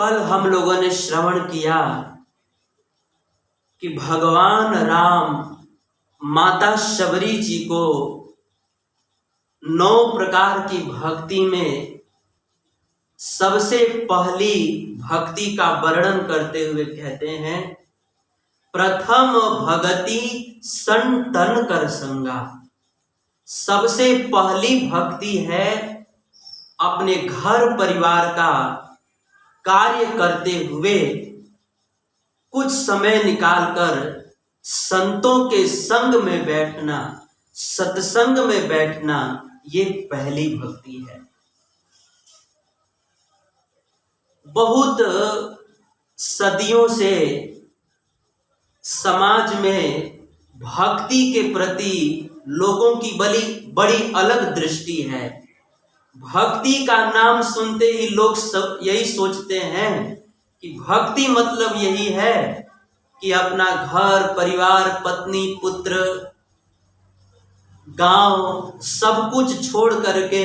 कल हम लोगों ने श्रवण किया कि भगवान राम माता शबरी जी को 9 प्रकार की भक्ति में सबसे पहली भक्ति का वर्णन करते हुए कहते हैं, प्रथम भगति संतन कर संगा। सबसे पहली भक्ति है अपने घर परिवार का कार्य करते हुए कुछ समय निकालकर संतों के संग में बैठना, सत्संग में बैठना, ये पहली भक्ति है। बहुत सदियों से समाज में भक्ति के प्रति लोगों की बड़ी अलग दृष्टि है। भक्ति का नाम सुनते ही लोग सब यही सोचते हैं कि भक्ति मतलब यही है कि अपना घर परिवार, पत्नी, पुत्र, गांव सब कुछ छोड़ करके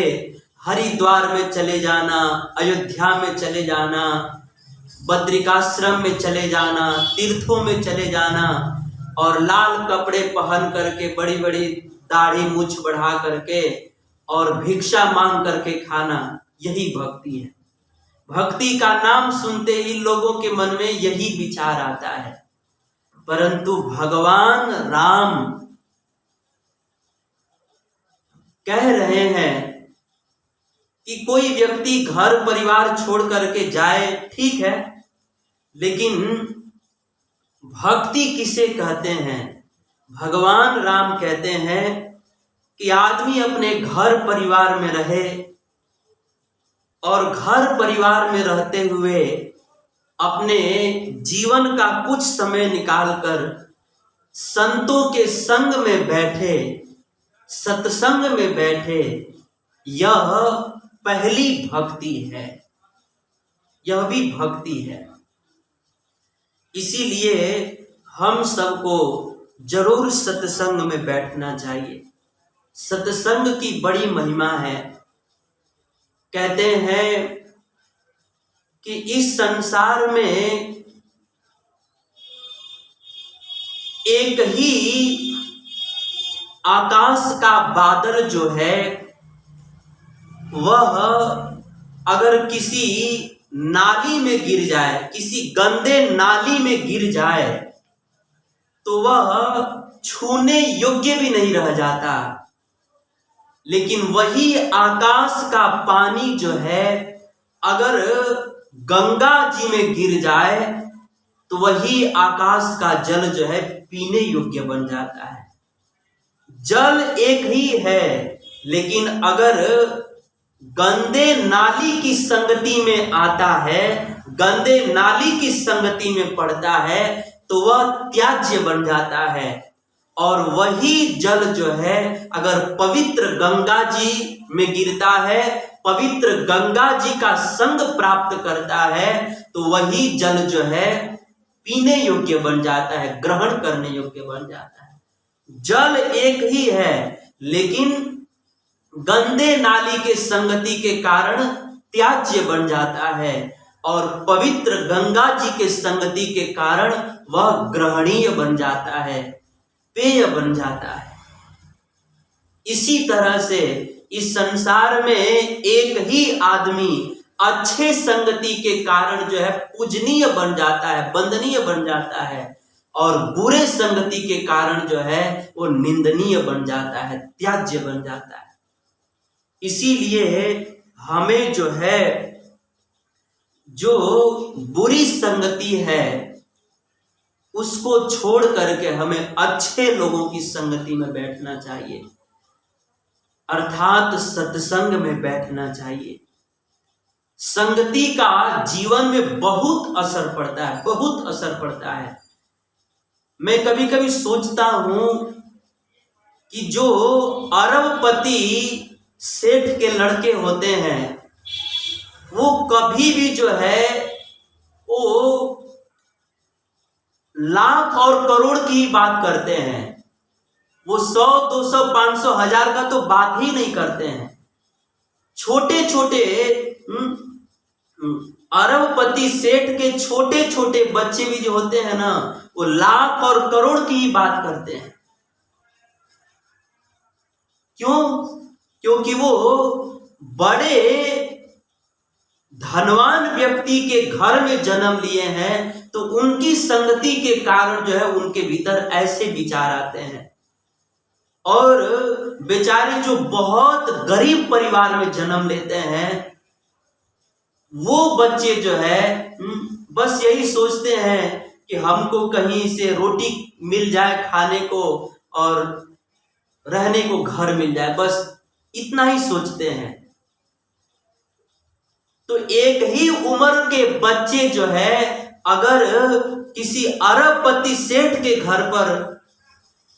हरिद्वार में चले जाना, अयोध्या में चले जाना, बद्रिकाश्रम में चले जाना, तीर्थों में चले जाना और लाल कपड़े पहन करके बड़ी बड़ी दाढ़ी मूछ बढ़ा करके और भिक्षा मांग करके खाना, यही भक्ति है। भक्ति का नाम सुनते ही लोगों के मन में यही विचार आता है। परंतु भगवान राम कह रहे हैं कि कोई व्यक्ति घर परिवार छोड़ करके जाए, ठीक है, लेकिन भक्ति किसे कहते हैं? भगवान राम कहते हैं कि आदमी अपने घर परिवार में रहे और घर परिवार में रहते हुए अपने जीवन का कुछ समय निकालकर संतों के संग में बैठे, सत्संग में बैठे, यह पहली भक्ति है। यह भी भक्ति है। इसीलिए हम सबको जरूर सत्संग में बैठना चाहिए। सत्संग की बड़ी महिमा है। कहते हैं कि इस संसार में एक ही आकाश का बादल जो है वह अगर किसी नाली में गिर जाए, किसी गंदे नाली में गिर जाए, तो वह छूने योग्य भी नहीं रह जाता। लेकिन वही आकाश का पानी जो है अगर गंगा जी में गिर जाए तो वही आकाश का जल जो है पीने योग्य बन जाता है। जल एक ही है, लेकिन अगर गंदे नाली की संगति में आता है, गंदे नाली की संगति में पड़ता है, तो वह त्याज्य बन जाता है। और वही जल जो है अगर पवित्र गंगा जी में गिरता है, पवित्र गंगा जी का संग प्राप्त करता है, तो वही जल जो है पीने योग्य बन जाता है, ग्रहण करने योग्य बन जाता है। जल एक ही है, लेकिन गंदे नाली के संगति के कारण त्याज्य बन जाता है और पवित्र गंगा जी के संगति के कारण वह ग्रहणीय बन जाता है, पेय बन जाता है। इसी तरह से इस संसार में एक ही आदमी अच्छे संगति के कारण जो है पूजनीय बन जाता है, वंदनीय बन जाता है, और बुरे संगति के कारण जो है वो निंदनीय बन जाता है, त्याज्य बन जाता है। इसीलिए हमें जो है जो बुरी संगति है उसको छोड़ करके हमें अच्छे लोगों की संगति में बैठना चाहिए, अर्थात सत्संग में बैठना चाहिए। संगति का जीवन में बहुत असर पड़ता है, बहुत असर पड़ता है। मैं कभी कभी सोचता हूं कि जो अरबपति सेठ के लड़के होते हैं वो कभी भी जो है वो लाख और करोड़ की बात करते हैं, वो 100, 200, 500, 1000 का तो बात ही नहीं करते हैं। छोटे छोटे अरबपति सेठ के छोटे छोटे बच्चे भी जो होते हैं ना, वो लाख और करोड़ की ही बात करते हैं। क्यों? क्योंकि वो बड़े धनवान व्यक्ति के घर में जन्म लिए हैं, तो उनकी संगति के कारण जो है उनके भीतर ऐसे विचार आते हैं। और बेचारे जो बहुत गरीब परिवार में जन्म लेते हैं, वो बच्चे जो है बस यही सोचते हैं कि हमको कहीं से रोटी मिल जाए खाने को और रहने को घर मिल जाए, बस इतना ही सोचते हैं। तो एक ही उम्र के बच्चे जो है अगर किसी अरबपति सेठ के घर पर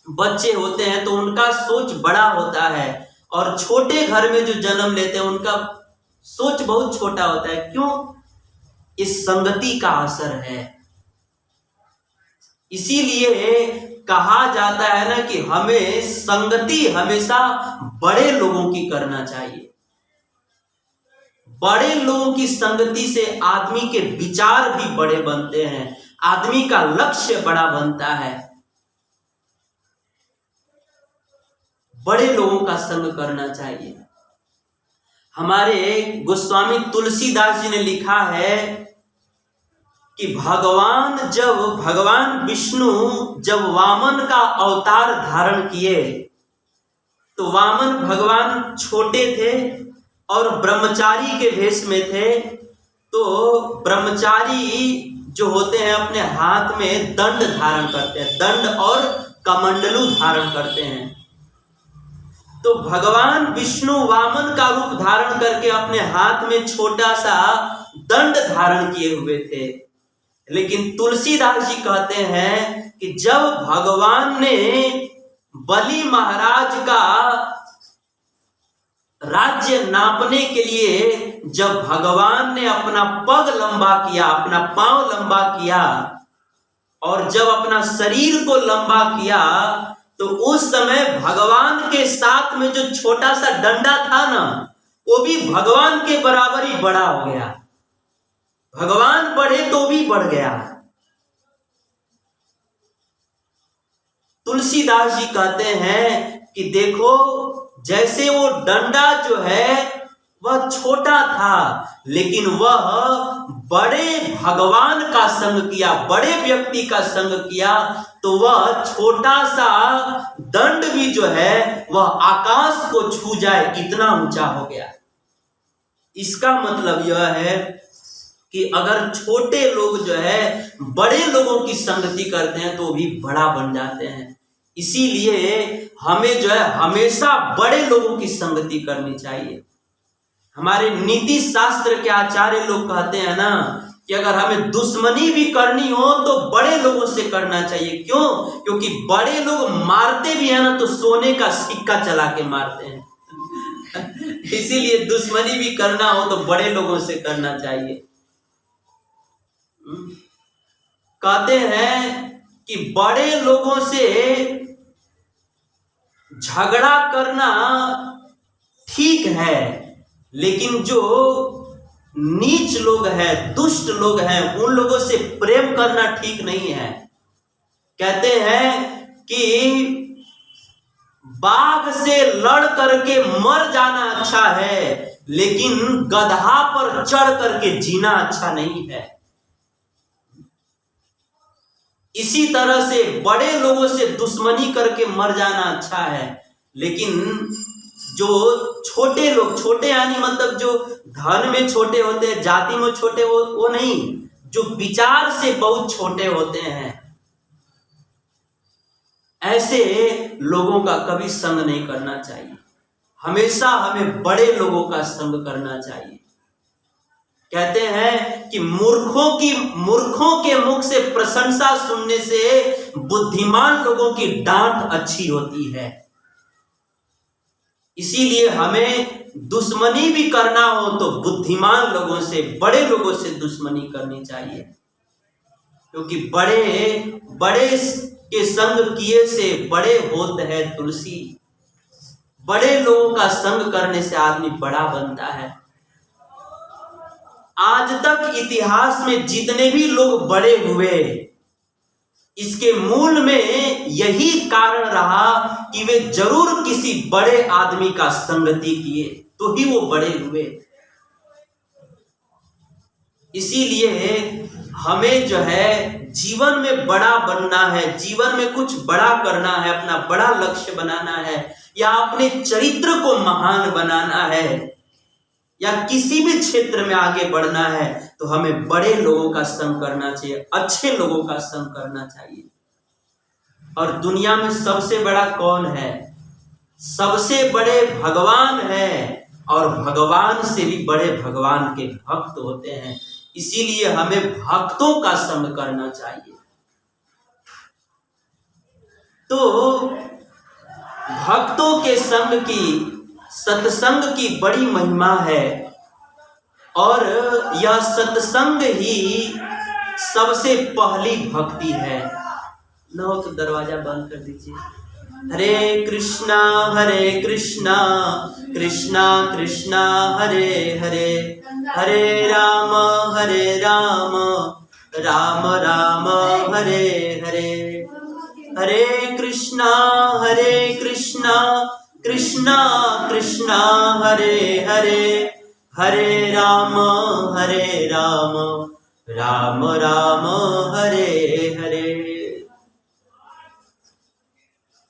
बच्चे होते हैं तो उनका सोच बड़ा होता है, और छोटे घर में जो जन्म लेते हैं उनका सोच बहुत छोटा होता है। क्यों? इस संगति का असर है। इसीलिए कहा जाता है ना कि हमें संगति हमेशा बड़े लोगों की करना चाहिए। बड़े लोगों की संगति से आदमी के विचार भी बड़े बनते हैं, आदमी का लक्ष्य बड़ा बनता है। बड़े लोगों का संग करना चाहिए। हमारे गोस्वामी तुलसीदास जी ने लिखा है कि भगवान विष्णु जब वामन का अवतार धारण किए, तो वामन भगवान छोटे थे और ब्रह्मचारी के वेश में थे। तो ब्रह्मचारी जो होते हैं अपने हाथ में दंड धारण करते हैं, दंड और कमंडलू धारण करते हैं। तो भगवान विष्णु वामन का रूप धारण करके अपने हाथ में छोटा सा दंड धारण किए हुए थे। लेकिन तुलसीदास जी कहते हैं कि जब भगवान ने बलि महाराज का राज्य नापने के लिए जब भगवान ने अपना पग लंबा किया, अपना पांव लंबा किया और जब अपना शरीर को लंबा किया, तो उस समय भगवान के साथ में जो छोटा सा डंडा था ना, वो भी भगवान के बराबर ही बड़ा हो गया। भगवान बढ़े तो भी बढ़ गया। तुलसीदास जी कहते हैं कि देखो, जैसे वो डंडा जो है वह छोटा था, लेकिन वह बड़े भगवान का संग किया, बड़े व्यक्ति का संग किया, तो वह छोटा सा दंड भी जो है वह आकाश को छू जाए इतना ऊंचा हो गया। इसका मतलब यह है कि अगर छोटे लोग जो है बड़े लोगों की संगति करते हैं तो भी बड़ा बन जाते हैं। इसीलिए हमें जो है हमेशा बड़े लोगों की संगति करनी चाहिए। हमारे नीति शास्त्र के आचार्य लोग कहते हैं ना कि अगर हमें दुश्मनी भी करनी हो तो बड़े लोगों से करना चाहिए। क्यों? क्योंकि बड़े लोग मारते भी है ना तो सोने का सिक्का चला के मारते हैं। इसीलिए दुश्मनी भी करना हो तो बड़े लोगों से करना चाहिए। कहते हैं कि बड़े लोगों से झगड़ा करना ठीक है, लेकिन जो नीच लोग हैं, दुष्ट लोग हैं, उन लोगों से प्रेम करना ठीक नहीं है। कहते हैं कि बाघ से लड़ करके मर जाना अच्छा है, लेकिन गधा पर चढ़ करके जीना अच्छा नहीं है। इसी तरह से बड़े लोगों से दुश्मनी करके मर जाना अच्छा है, लेकिन जो छोटे लोग, छोटे यानी मतलब जो धन में छोटे होते हैं, जाति में छोटे, वो नहीं, जो विचार से बहुत छोटे होते हैं, ऐसे लोगों का कभी संग नहीं करना चाहिए। हमेशा हमें बड़े लोगों का संग करना चाहिए। कहते हैं कि मूर्खों के मुख से प्रशंसा सुनने से बुद्धिमान लोगों की डांट अच्छी होती है। इसीलिए हमें दुश्मनी भी करना हो तो बुद्धिमान लोगों से, बड़े लोगों से दुश्मनी करनी चाहिए, क्योंकि बड़े के संग किए से बड़े होते हैं तुलसी। बड़े लोगों का संग करने से आदमी बड़ा बनता है। आज तक इतिहास में जितने भी लोग बड़े हुए, इसके मूल में यही कारण रहा कि वे जरूर किसी बड़े आदमी का संगति किए तो ही वो बड़े हुए। इसीलिए हमें जो है जीवन में बड़ा बनना है, जीवन में कुछ बड़ा करना है, अपना बड़ा लक्ष्य बनाना है, या अपने चरित्र को महान बनाना है, या किसी भी क्षेत्र में आगे बढ़ना है, तो हमें बड़े लोगों का संग करना चाहिए, अच्छे लोगों का संग करना चाहिए। और दुनिया में सबसे बड़ा कौन है? सबसे बड़े भगवान है, और भगवान से भी बड़े भगवान के भक्त होते हैं। इसीलिए हमें भक्तों का संग करना चाहिए। तो भक्तों के संग की, सत्संग की बड़ी महिमा है, और यह सत्संग ही सबसे पहली भक्ति है। न हो तो दरवाजा बंद कर दीजिए। हरे कृष्णा कृष्णा कृष्णा हरे हरे, हरे राम राम राम हरे हरे, हरे कृष्णा कृष्णा कृष्णा हरे हरे, हरे राम राम राम हरे हरे।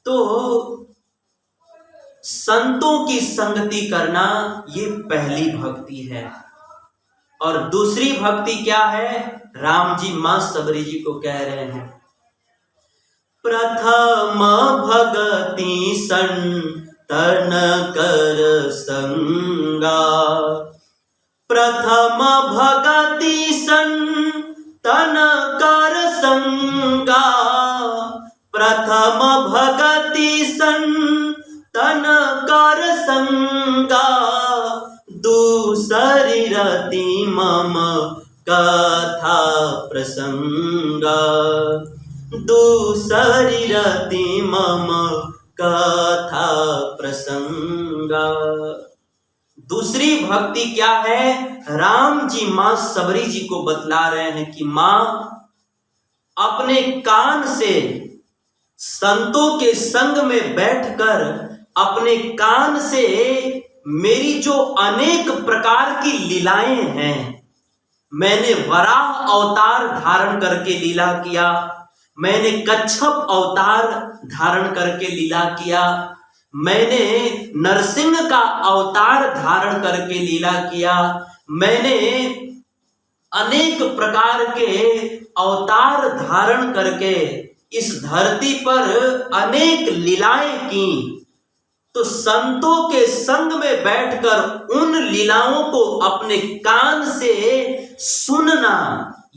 तो संतों की संगति करना ये पहली भक्ति है। और दूसरी भक्ति क्या है? राम जी मां सबरी जी को कह रहे हैं, प्रथम भगति संतन कर संगा, प्रथम भगति संतन कर संगा, प्रथम भगति संतन कर संगा, दूसरी रति मम कथा प्रसंगा, दूसरी रति मम कथा प्रसंगा। दूसरी भक्ति क्या है? राम जी मां सबरी जी को बतला रहे हैं कि मां अपने कान से संतों के संग में बैठकर अपने कान से मेरी जो अनेक प्रकार की लीलाएं हैं, मैंने वराह अवतार धारण करके लीला किया, मैंने कच्छप अवतार धारण करके लीला किया, मैंने नरसिंह का अवतार धारण करके लीला किया, मैंने अनेक प्रकार के अवतार धारण करके इस धरती पर अनेक लीलाएं की। तो संतों के संग में बैठकर उन लीलाओं को अपने कान से सुनना,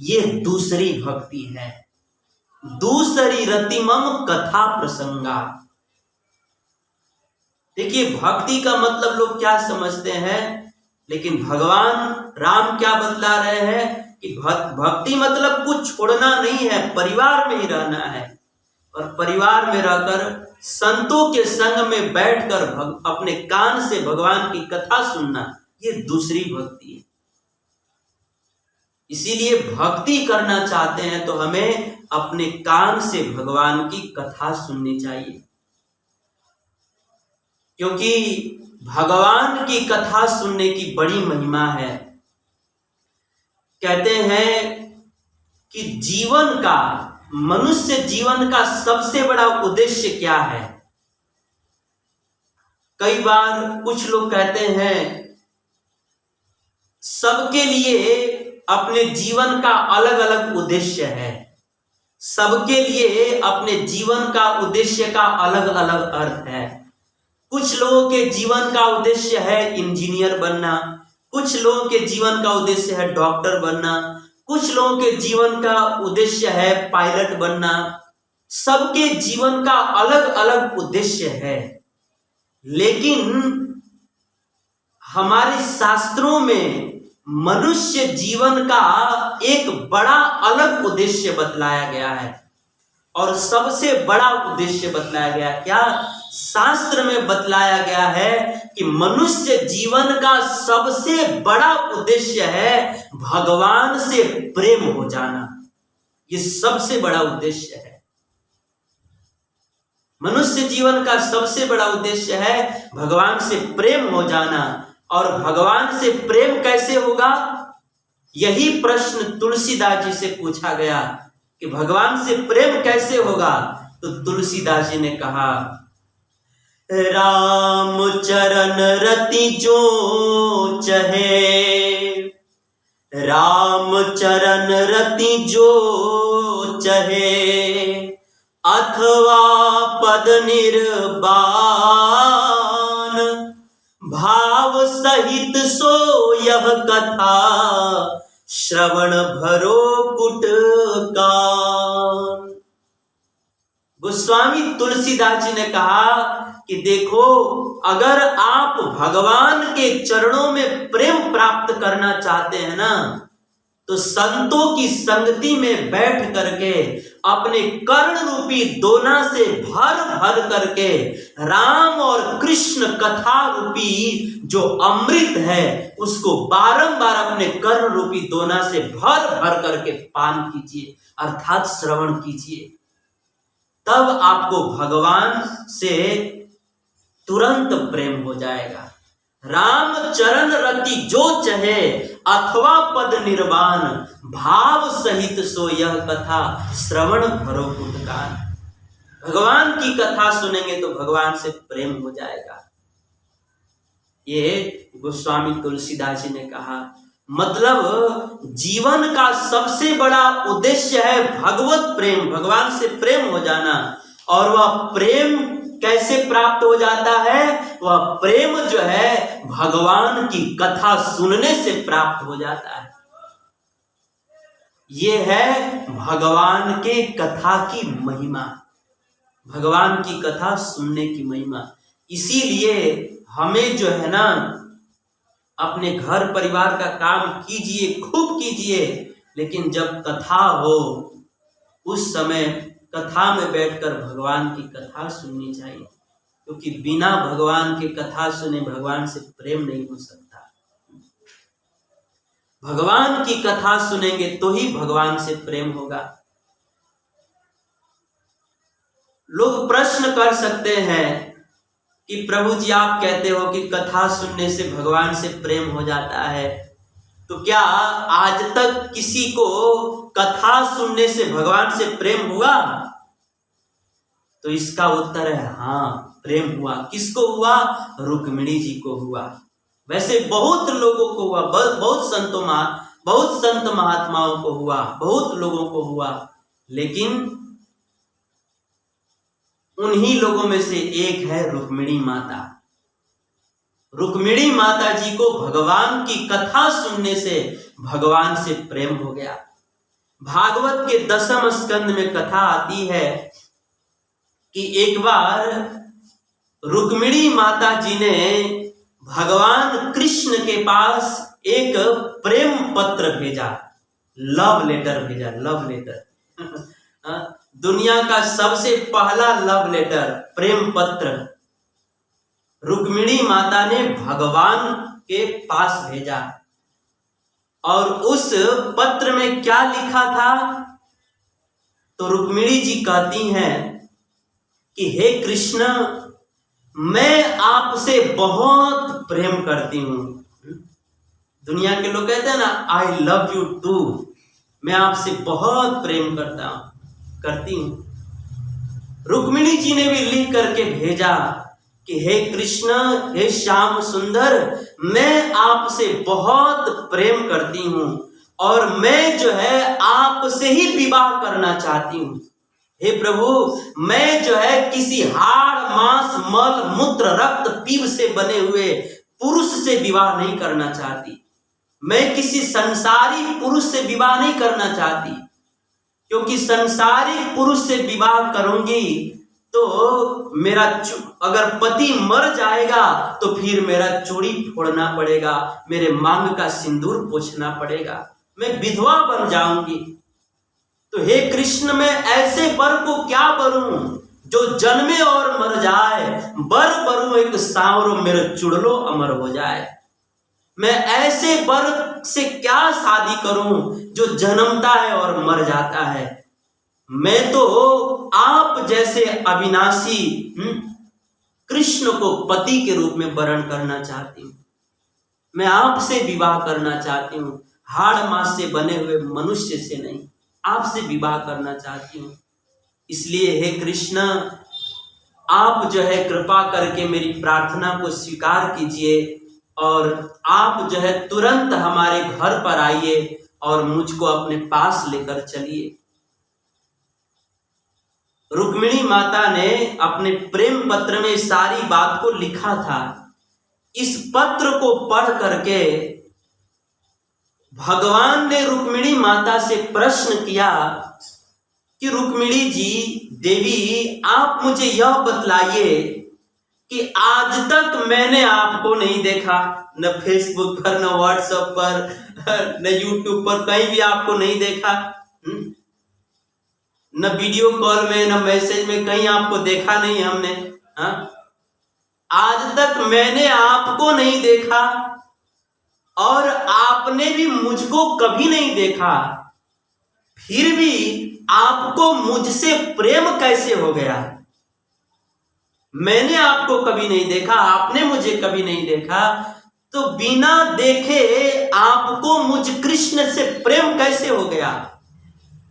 ये दूसरी भक्ति है। दूसरी रतिमम कथा प्रसंगा। देखिए, भक्ति का मतलब लोग क्या समझते हैं, लेकिन भगवान राम क्या बतला रहे हैं कि भक्ति मतलब कुछ छोड़ना नहीं है, परिवार में ही रहना है, और परिवार में रहकर संतों के संग में बैठकर अपने कान से भगवान की कथा सुनना, ये दूसरी भक्ति है। इसीलिए भक्ति करना चाहते हैं तो हमें अपने कान से भगवान की कथा सुननी चाहिए, क्योंकि भगवान की कथा सुनने की बड़ी महिमा है। कहते हैं कि जीवन का, मनुष्य जीवन का सबसे बड़ा उद्देश्य क्या है? कई बार कुछ लोग कहते हैं सबके लिए अपने जीवन का अलग अलग उद्देश्य है, सबके लिए अपने जीवन का उद्देश्य का अलग अलग अर्थ है। कुछ लोगों के जीवन का उद्देश्य है इंजीनियर बनना, कुछ लोगों के जीवन का उद्देश्य है डॉक्टर बनना, कुछ लोगों के जीवन का उद्देश्य है पायलट बनना। सबके जीवन का अलग अलग उद्देश्य है, लेकिन हमारे शास्त्रों में मनुष्य जीवन का एक बड़ा अलग उद्देश्य बतलाया गया है, और सबसे बड़ा उद्देश्य बतलाया गया क्या? शास्त्र में बतलाया गया है कि मनुष्य जीवन का सबसे बड़ा उद्देश्य है भगवान से प्रेम हो जाना। ये सबसे बड़ा उद्देश्य है। मनुष्य जीवन का सबसे बड़ा उद्देश्य है भगवान से प्रेम हो जाना। और भगवान से प्रेम कैसे होगा? यही प्रश्न तुलसीदास जी से पूछा गया कि भगवान से प्रेम कैसे होगा। तो तुलसीदास जी ने कहा, राम चरण रति जो चहे, राम चरण रति जो चहे, अथवा पद निर्वाण, भाव सहित सो यह कथा, श्रवण भरो कुट कान। गोस्वामी तुलसीदास जी ने कहा कि देखो, अगर आप भगवान के चरणों में प्रेम प्राप्त करना चाहते हैं ना, तो संतों की संगति में बैठ करके अपने कर्ण रूपी दोना से भर भर करके राम और कृष्ण कथा रूपी जो अमृत है उसको बारंबार अपने कर्ण रूपी दोना से भर भर करके पान कीजिए, अर्थात श्रवण कीजिए। तब आपको भगवान से तुरंत प्रेम हो जाएगा। राम चरण रति जो चहे, अथवा पद निर्वाण, भाव सहित सो यह कथा, श्रवण भरो कुट कान। भगवान की कथा सुनेंगे तो भगवान से प्रेम हो जाएगा। ये गोस्वामी तुलसीदास जी ने कहा। मतलब जीवन का सबसे बड़ा उद्देश्य है भगवत प्रेम, भगवान से प्रेम हो जाना। और वह प्रेम कैसे प्राप्त हो जाता है? वह प्रेम जो है भगवान की कथा सुनने से प्राप्त हो जाता है। ये है भगवान के कथा की महिमा, भगवान की कथा सुनने की महिमा। इसीलिए हमें जो है ना, अपने घर परिवार का काम कीजिए, खूब कीजिए, लेकिन जब कथा हो उस समय कथा में बैठकर भगवान की कथा सुननी चाहिए, क्योंकि बिना भगवान की कथा सुने भगवान से प्रेम नहीं हो सकता। भगवान की कथा सुनेंगे तो ही भगवान से प्रेम होगा। लोग प्रश्न कर सकते हैं कि प्रभु जी आप कहते हो कि कथा सुनने से भगवान से प्रेम हो जाता है, तो क्या आज तक किसी को कथा सुनने से भगवान से प्रेम हुआ? तो इसका उत्तर है हाँ, प्रेम हुआ। किसको हुआ? रुक्मिणी जी को हुआ। वैसे बहुत लोगों को हुआ, बहुत संत महात्माओं को हुआ, बहुत लोगों को हुआ, लेकिन उन्हीं लोगों में से एक है रुक्मिणी माता। रुक्मिणी माता जी को भगवान की कथा सुनने से भगवान से प्रेम हो गया। भागवत के 10वें स्कंद में कथा आती है कि एक बार रुक्मिणी माता जी ने भगवान कृष्ण के पास एक प्रेम पत्र भेजा, लव लेटर भेजा, लव लेटर। दुनिया का सबसे पहला लव लेटर, प्रेम पत्र रुक्मिणी माता ने भगवान के पास भेजा। और उस पत्र में क्या लिखा था? तो रुक्मिणी जी कहती हैं कि हे कृष्ण, मैं आपसे बहुत प्रेम करती हूं। दुनिया के लोग कहते हैं ना, आई लव यू टू, मैं आपसे बहुत प्रेम करती हूं। रुक्मिणी जी ने भी लिख करके भेजा कि हे कृष्ण, हे श्याम सुंदर, मैं आपसे बहुत प्रेम करती हूं और मैं जो है आपसे ही विवाह करना चाहती हूं। हे प्रभु, मैं जो है किसी हाड़ मांस मल मूत्र रक्त पीप से बने हुए पुरुष से विवाह नहीं करना चाहती। मैं किसी संसारी पुरुष से विवाह नहीं करना चाहती, क्योंकि संसारी पुरुष से विवाह करूंगी तो मेरा अगर पति मर जाएगा तो फिर मेरा चूड़ी फोड़ना पड़ेगा, मेरे मांग का सिंदूर पोंछना पड़ेगा, मैं विधवा बन जाऊंगी। तो हे कृष्ण, मैं ऐसे वर को क्या करूं जो जन्मे और मर जाए, बर बरु एक सांवरो मेरे चुड़लो अमर हो जाए। मैं ऐसे बर से क्या शादी करूं जो जन्मता है और मर जाता है। मैं तो आप जैसे अविनाशी कृष्ण को पति के रूप में वरण करना चाहती हूं। मैं आपसे विवाह करना चाहती हूं, हाड़ मांस से बने हुए मनुष्य से नहीं, आपसे विवाह करना चाहती हूं। इसलिए हे कृष्ण, आप जो है कृपा करके मेरी प्रार्थना को स्वीकार कीजिए और आप जो है तुरंत हमारे घर पर आइए और मुझको अपने पास लेकर चलिए। रुक्मिणी माता ने अपने प्रेम पत्र में सारी बात को लिखा था। इस पत्र को पढ़ करके भगवान ने रुक्मिणी माता से प्रश्न किया कि रुक्मिणी जी देवी, आप मुझे यह बतलाइए कि आज तक मैंने आपको नहीं देखा, न फेसबुक पर, न व्हाट्सएप पर, न यूट्यूब पर, कहीं भी आपको नहीं देखा, न वीडियो कॉल में, न मैसेज में, कहीं आपको देखा नहीं हमने। आज तक मैंने आपको नहीं देखा और आपने भी मुझको कभी नहीं देखा, फिर भी आपको मुझसे प्रेम कैसे हो गया? मैंने आपको कभी नहीं देखा, आपने मुझे कभी नहीं देखा, तो बिना देखे आपको मुझ कृष्ण से प्रेम कैसे हो गया?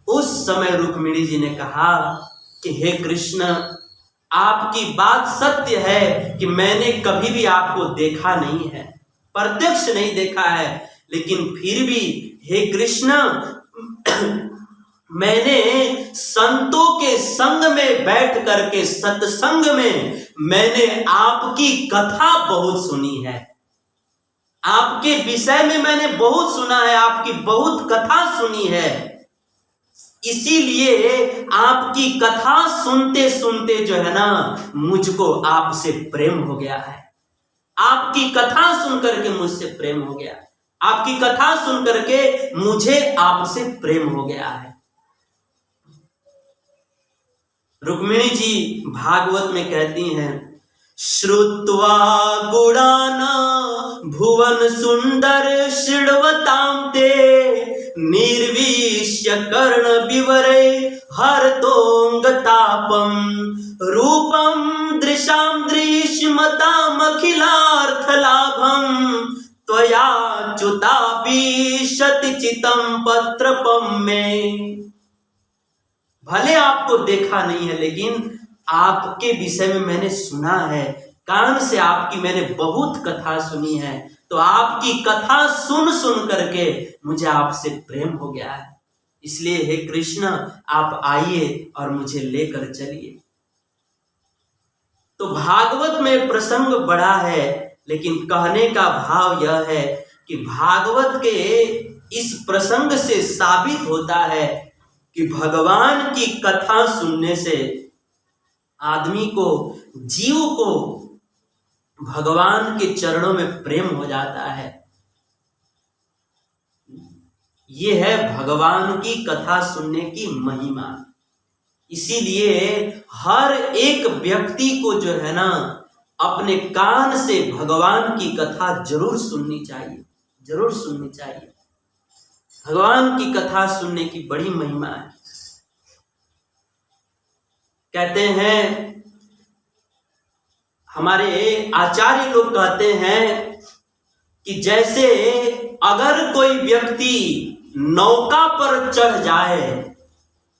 उस समय रुक्मिणी जी ने कहा कि हे कृष्ण, आपकी बात सत्य है कि मैंने कभी भी आपको देखा नहीं है, प्रत्यक्ष नहीं देखा है, लेकिन फिर भी हे कृष्ण, मैंने संतों के संग में बैठ करके, सत्संग में मैंने आपकी कथा बहुत सुनी है, आपके विषय में मैंने बहुत सुना है, आपकी बहुत कथा सुनी है। इसीलिए आपकी कथा सुनते सुनते जो है ना, मुझको आपसे प्रेम हो गया है। आपकी कथा सुन करके मुझसे प्रेम हो गया, आपकी कथा सुन करके मुझे आपसे प्रेम हो गया है। रुक्मिणी जी भागवत में कहती हैं, श्रुत्वा गुणाना भुवन सुंदर श्रृण्वतां ते निर्विश्य कर्ण विवरे हरतोंगतापम रूपम दृशाम दृश्यमताम अखिलार्थ लाभम त्वया च्युतापि चितम पत्रपम में। भले आपको देखा नहीं है, लेकिन आपके विषय में मैंने सुना है, कान से आपकी मैंने बहुत कथा सुनी है, तो आपकी कथा सुन सुन करके मुझे आपसे प्रेम हो गया है। इसलिए हे कृष्ण, आप आइए और मुझे लेकर चलिए। तो भागवत में प्रसंग बड़ा है, लेकिन कहने का भाव यह है कि भागवत के इस प्रसंग से साबित होता है कि भगवान की कथा सुनने से आदमी को, जीव को भगवान के चरणों में प्रेम हो जाता है। यह है भगवान की कथा सुनने की महिमा। इसीलिए हर एक व्यक्ति को जो है ना, अपने कान से भगवान की कथा जरूर सुननी चाहिए, जरूर सुननी चाहिए। भगवान की कथा सुनने की बड़ी महिमा है। कहते हैं, हमारे आचार्य लोग कहते हैं कि जैसे अगर कोई व्यक्ति नौका पर चढ़ जाए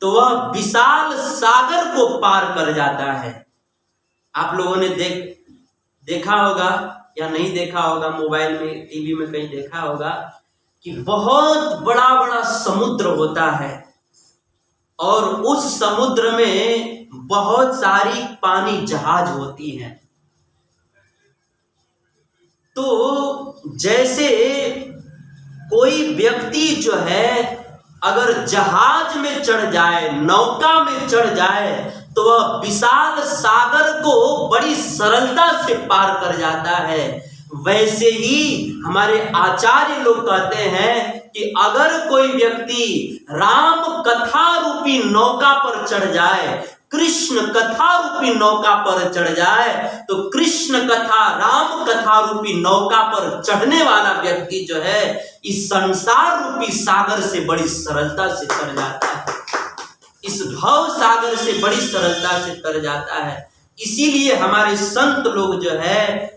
तो वह विशाल सागर को पार कर जाता है। आप लोगों ने देखा होगा या नहीं देखा होगा, मोबाइल में, टीवी में कहीं देखा होगा कि बहुत बड़ा बड़ा समुद्र होता है और उस समुद्र में बहुत सारी पानी जहाज होती हैं। तो जैसे कोई व्यक्ति जो है अगर जहाज में चढ़ जाए, नौका में चढ़ जाए, तो वह विशाल सागर को बड़ी सरलता से पार कर जाता है। वैसे ही हमारे आचार्य लोग कहते हैं कि अगर कोई व्यक्ति राम कथा रूपी नौका पर चढ़ जाए कृष्ण कथा रूपी नौका पर चढ़ जाए तो कृष्ण कथा राम कथा रूपी नौका पर चढ़ने वाला व्यक्ति जो है इस संसार रूपी सागर से बड़ी सरलता से तर जाता है, इस भव सागर से बड़ी सरलता से तर जाता है। इसीलिए हमारे संत लोग जो है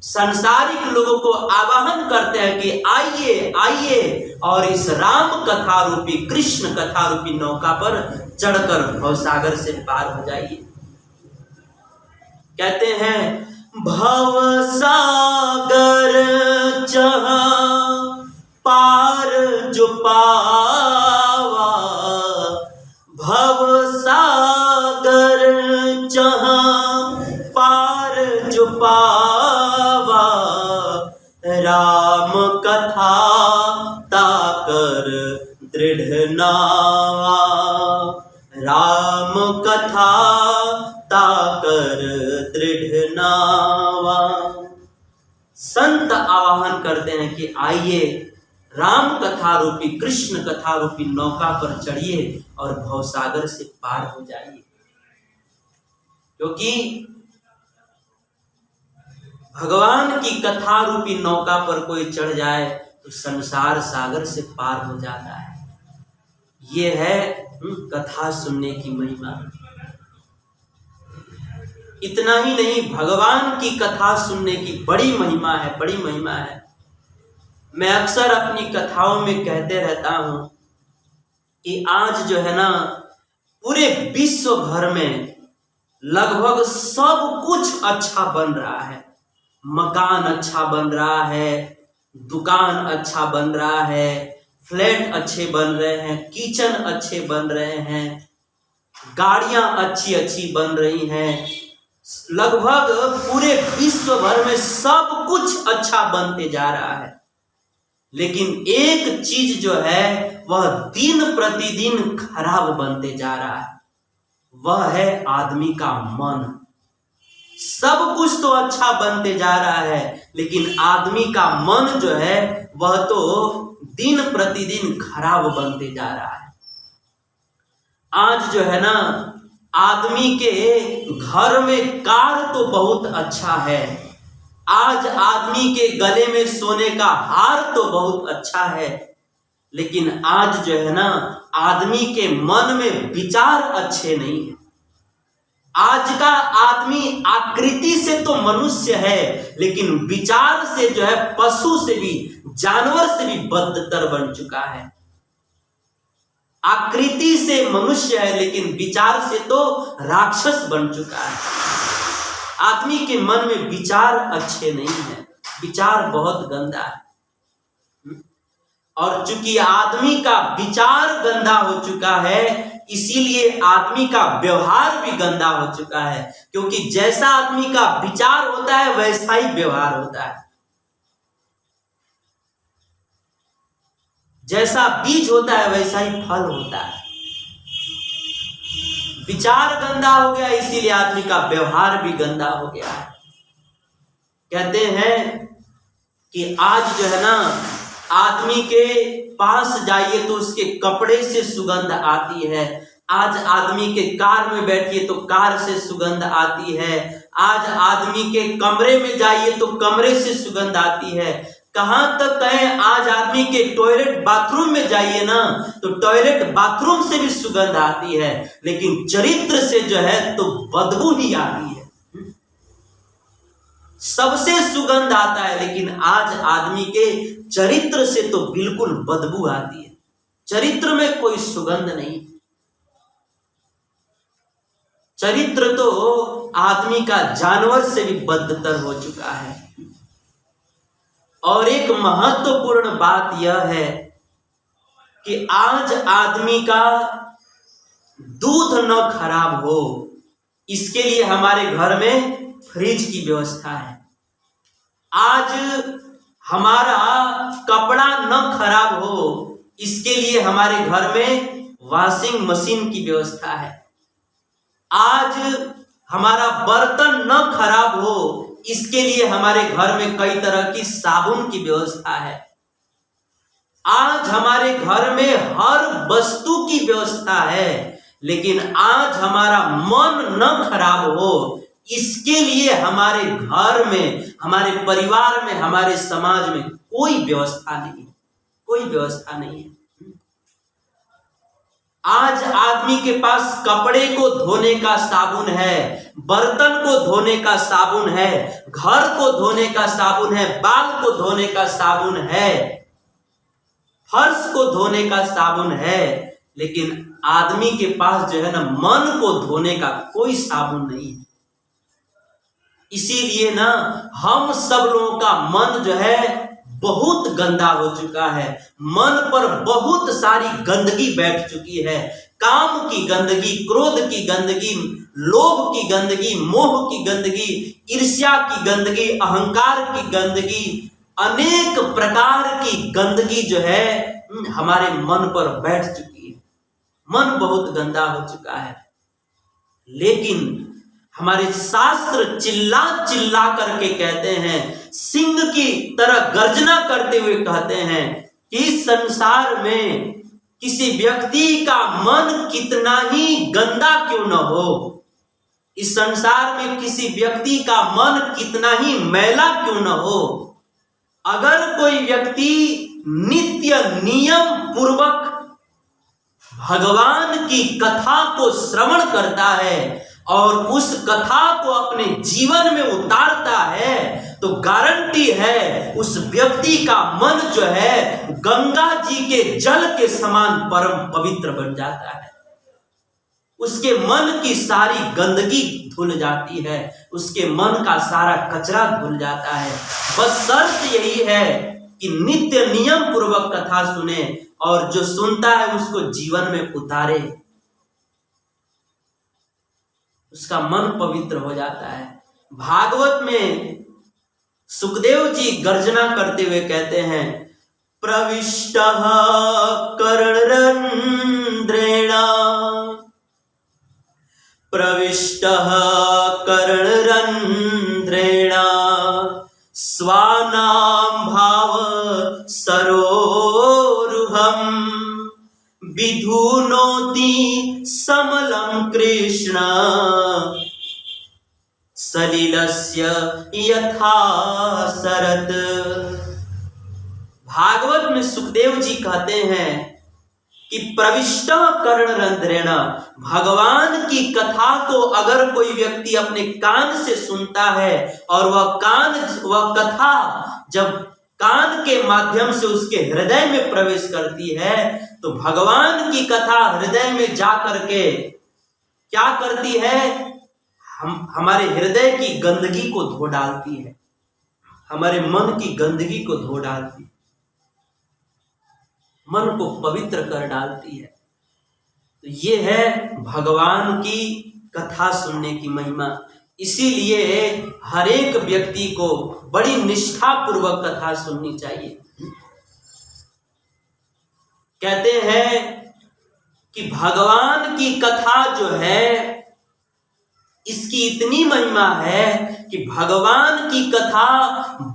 संसारिक लोगों को आवाहन करते हैं कि आइए आइए और इस राम कथा रूपी कृष्ण कथा रूपी नौका पर चढ़कर भवसागर से पार हो जाइए। कहते हैं भवसागर चह पार जो पावा, भवसागर चह पार जो पावा, राम कथा ताकर दृढ़ नावा, राम कथा ताकर दृढ़ नावा। संत आवाहन करते हैं कि आइए राम कथा रूपी कृष्ण कथा रूपी नौका पर चढ़िए और भवसागर से पार हो जाइए, क्योंकि भगवान की कथा रूपी नौका पर कोई चढ़ जाए तो संसार सागर से पार हो जाता है। ये है कथा सुनने की महिमा। इतना ही नहीं, भगवान की कथा सुनने की बड़ी महिमा है, बड़ी महिमा है। मैं अक्सर अपनी कथाओं में कहते रहता हूं कि आज जो है ना पूरे विश्व भर में लगभग सब कुछ अच्छा बन रहा है। मकान अच्छा बन रहा है, दुकान अच्छा बन रहा है, फ्लैट अच्छे बन रहे हैं, किचन अच्छे बन रहे हैं, गाड़ियां अच्छी अच्छी बन रही हैं। लगभग पूरे विश्व भर में सब कुछ अच्छा बनते जा रहा है, लेकिन एक चीज जो है वह दिन प्रतिदिन खराब बनते जा रहा है, वह है आदमी का मन। सब कुछ तो अच्छा बनते जा रहा है, लेकिन आदमी का मन जो है वह तो दिन प्रतिदिन खराब बनते जा रहा है। आज जो है ना आदमी के घर में कार तो बहुत अच्छा है, आज आदमी के गले में सोने का हार तो बहुत अच्छा है, लेकिन आज जो है ना आदमी के मन में विचार अच्छे नहीं है। आज का आदमी आकृति से तो मनुष्य है, लेकिन विचार से जो है पशु से भी, जानवर से भी बदतर बन चुका है। आकृति से मनुष्य है, लेकिन विचार से तो राक्षस बन चुका है। आदमी के मन में विचार अच्छे नहीं है, विचार बहुत गंदा है। और चूंकि आदमी का विचार गंदा हो चुका है, इसीलिए आदमी का व्यवहार भी गंदा हो चुका है, क्योंकि जैसा आदमी का विचार होता है वैसा ही व्यवहार होता है। जैसा बीज होता है वैसा ही फल होता है। विचार गंदा हो गया, इसीलिए आदमी का व्यवहार भी गंदा हो गया है। कहते हैं कि आज जो है ना आदमी के पास जाइए तो उसके कपड़े से सुगंध आती है, आज आदमी के कार में बैठिए तो कार से सुगंध आती है, आज आदमी के कमरे में जाइए तो कमरे से सुगंध आती है। कहां तक कहें, आज आदमी के टॉयलेट बाथरूम में जाइए ना तो टॉयलेट बाथरूम से भी सुगंध आती है, लेकिन चरित्र से जो है तो बदबू ही आती है। सबसे सुगंध आता है, लेकिन आज आदमी के चरित्र से तो बिल्कुल बदबू आती है। चरित्र में कोई सुगंध नहीं। चरित्र तो आदमी का जानवर से भी बदतर हो चुका है। और एक महत्वपूर्ण बात यह है कि आज आदमी का दूध न खराब हो, इसके लिए हमारे घर में फ्रिज की व्यवस्था है। आज हमारा कपड़ा न खराब हो, इसके लिए हमारे घर में वॉशिंग मशीन की व्यवस्था है। आज हमारा बर्तन न खराब हो, इसके लिए हमारे घर में कई तरह की साबुन की व्यवस्था है। आज हमारे घर में हर वस्तु की व्यवस्था है, लेकिन आज हमारा मन न खराब हो, इसके लिए हमारे घर में, हमारे परिवार में, हमारे समाज में कोई व्यवस्था नहीं है, कोई व्यवस्था नहीं है। आज आदमी के पास कपड़े को धोने का साबुन है, बर्तन को धोने का साबुन है, घर को धोने का साबुन है, बाल को धोने का साबुन है, फर्श को धोने का साबुन है, लेकिन आदमी के पास जो है ना, मन को धोने का कोई साबुन नहीं है। इसीलिए ना हम सब लोगों का मन जो है बहुत गंदा हो चुका है, मन पर बहुत सारी गंदगी बैठ चुकी है। काम की गंदगी, क्रोध की गंदगी, लोभ की गंदगी, मोह की गंदगी, ईर्ष्या की गंदगी, अहंकार की गंदगी, अनेक प्रकार की गंदगी जो है हमारे मन पर बैठ चुकी है। मन बहुत गंदा हो चुका है। लेकिन हमारे शास्त्र चिल्ला चिल्ला करके कहते हैं, सिंह की तरह गर्जना करते हुए कहते हैं कि इस संसार में किसी व्यक्ति का मन कितना ही गंदा क्यों न हो, इस संसार में किसी व्यक्ति का मन कितना ही मैला क्यों न हो, अगर कोई व्यक्ति नित्य नियम पूर्वक भगवान की कथा को श्रवण करता है और उस कथा को अपने जीवन में उतारता है, तो गारंटी है उस व्यक्ति का मन जो है गंगा जी के जल के समान परम पवित्र बन जाता है। उसके मन की सारी गंदगी धुल जाती है, उसके मन का सारा कचरा धुल जाता है। बस शर्त यही है कि नित्य नियम पूर्वक कथा सुने और जो सुनता है उसको जीवन में उतारे, उसका मन पवित्र हो जाता है। भागवत में सुखदेव जी गर्जना करते हुए कहते हैं, प्रविष्टः कर्णरंध्रेण, प्रविष्टः कर्णरंध्रेण स्वानां भाव सरोरुहम् विधुनोति समलं कृष्ण सलिलस्य यथा सरत। भागवत में सुखदेव जी कहते हैं कि प्रविष्ट कर्णरंध्रेण, भगवान की कथा को अगर कोई व्यक्ति अपने कान से सुनता है और वह कथा जब कान के माध्यम से उसके हृदय में प्रवेश करती है, तो भगवान की कथा हृदय में जा करके क्या करती है, हमारे हृदय की गंदगी को धो डालती है, हमारे मन की गंदगी को धो डालती है, मन को पवित्र कर डालती है। तो ये है भगवान की कथा सुनने की महिमा। इसीलिए हर एक व्यक्ति को बड़ी निष्ठा पूर्वक कथा सुननी चाहिए। कहते हैं कि भगवान की कथा जो है इसकी इतनी महिमा है कि भगवान की कथा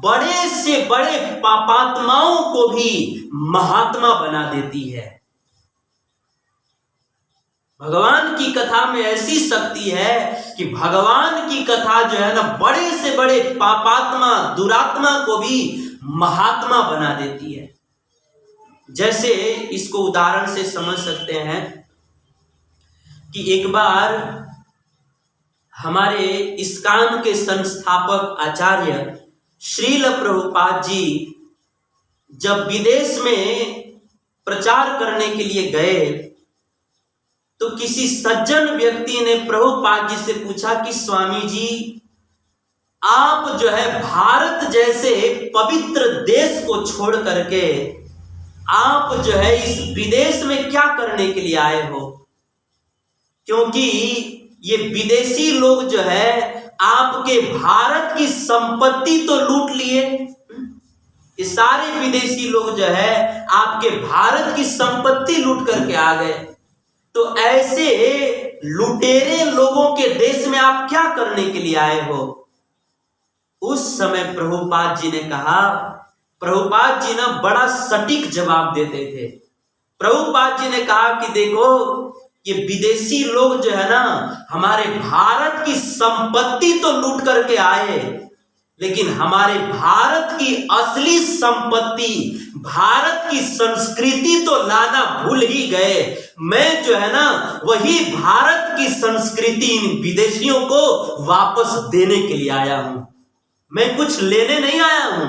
बड़े से बड़े पापात्माओं को भी महात्मा बना देती है। भगवान की कथा में ऐसी शक्ति है कि भगवान की कथा जो है ना, बड़े से बड़े पापात्मा दुरात्मा को भी महात्मा बना देती है। जैसे इसको उदाहरण से समझ सकते हैं कि एक बार हमारे इस्कान के संस्थापक आचार्य श्रील प्रभुपाद जी जब विदेश में प्रचार करने के लिए गए, तो किसी सज्जन व्यक्ति ने प्रभुपाद जी से पूछा कि स्वामी जी, आप जो है भारत जैसे पवित्र देश को छोड़ करके आप जो है इस विदेश में क्या करने के लिए आए हो? क्योंकि ये विदेशी लोग जो है आपके भारत की संपत्ति तो लूट लिए, ये सारे विदेशी लोग जो है आपके भारत की संपत्ति लूट करके आ गए। तो ऐसे लुटेरे लोगों के देश में आप क्या करने के लिए आए हो? उस समय प्रभुपाद जी ने कहा, प्रभुपाद जी ना बड़ा सटीक जवाब देते थे। प्रभुपाद जी ने कहा कि देखो, ये विदेशी लोग जो है ना हमारे भारत की संपत्ति तो लूट करके आए, लेकिन हमारे भारत की असली संपत्ति, भारत की संस्कृति तो लाना भूल ही गए। मैं जो है ना वही भारत की संस्कृति इन विदेशियों को वापस देने के लिए आया हूं। मैं कुछ लेने नहीं आया हूं।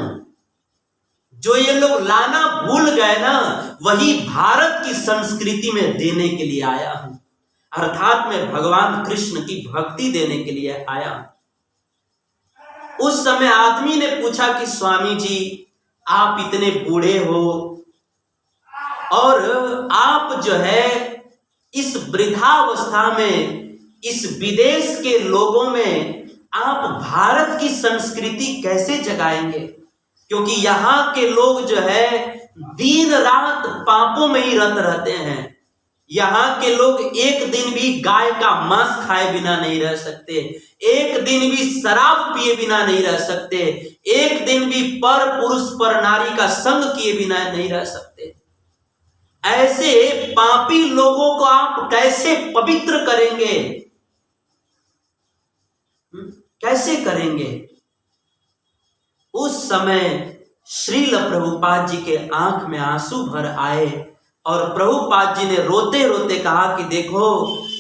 जो ये लोग लाना भूल गए ना वही भारत की संस्कृति में देने के लिए आया हूं, अर्थात मैं भगवान कृष्ण की भक्ति देने के लिए आया हूं। उस समय आदमी ने पूछा कि स्वामी जी आप इतने बूढ़े हो और आप जो है इस वृद्धावस्था में इस विदेश के लोगों में आप भारत की संस्कृति कैसे जगाएंगे? क्योंकि यहाँ के लोग जो है दिन रात पापों में ही रत रहते हैं। यहाँ के लोग एक दिन भी गाय का मांस खाए बिना नहीं रह सकते, एक दिन भी शराब पिए बिना नहीं रह सकते, एक दिन भी पर पुरुष पर नारी का संग किए बिना नहीं रह सकते। ऐसे पापी लोगों को आप कैसे पवित्र करेंगे? कैसे करेंगे? उस समय श्रील प्रभुपाद जी के आंख में आंसू भर आए और प्रभुपाद जी ने रोते रोते कहा कि देखो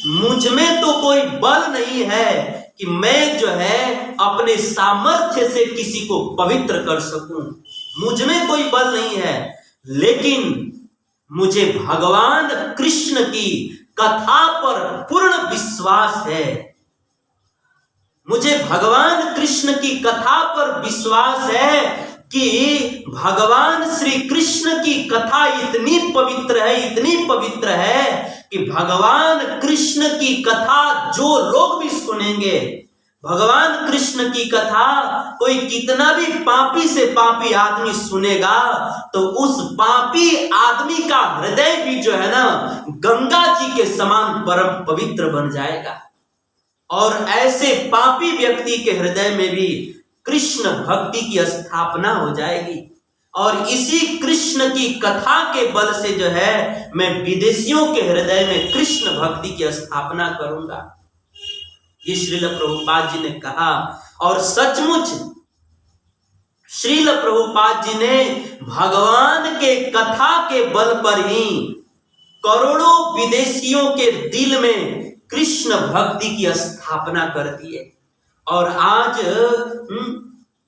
मुझ में तो कोई बल नहीं है कि मैं जो है अपने सामर्थ्य से किसी को पवित्र कर सकूं, मुझ में कोई बल नहीं है, लेकिन मुझे भगवान कृष्ण की कथा पर पूर्ण विश्वास है। मुझे भगवान कृष्ण की कथा पर विश्वास है कि भगवान श्री कृष्ण की कथा इतनी पवित्र है, इतनी पवित्र है कि भगवान कृष्ण की कथा जो लोग भी सुनेंगे, भगवान कृष्ण की कथा कोई कितना भी पापी से पापी आदमी सुनेगा तो उस पापी आदमी का हृदय भी जो है ना गंगा जी के समान परम पवित्र बन जाएगा और ऐसे पापी व्यक्ति के हृदय में भी कृष्ण भक्ति की स्थापना हो जाएगी। और इसी कृष्ण की कथा के बल से जो है मैं विदेशियों के हृदय में कृष्ण भक्ति की स्थापना करूंगा, ये श्रील प्रभुपाद जी ने कहा। और सचमुच श्रील प्रभुपाद जी ने भगवान के कथा के बल पर ही करोड़ों विदेशियों के दिल में कृष्ण भक्ति की स्थापना कर दी है। और आज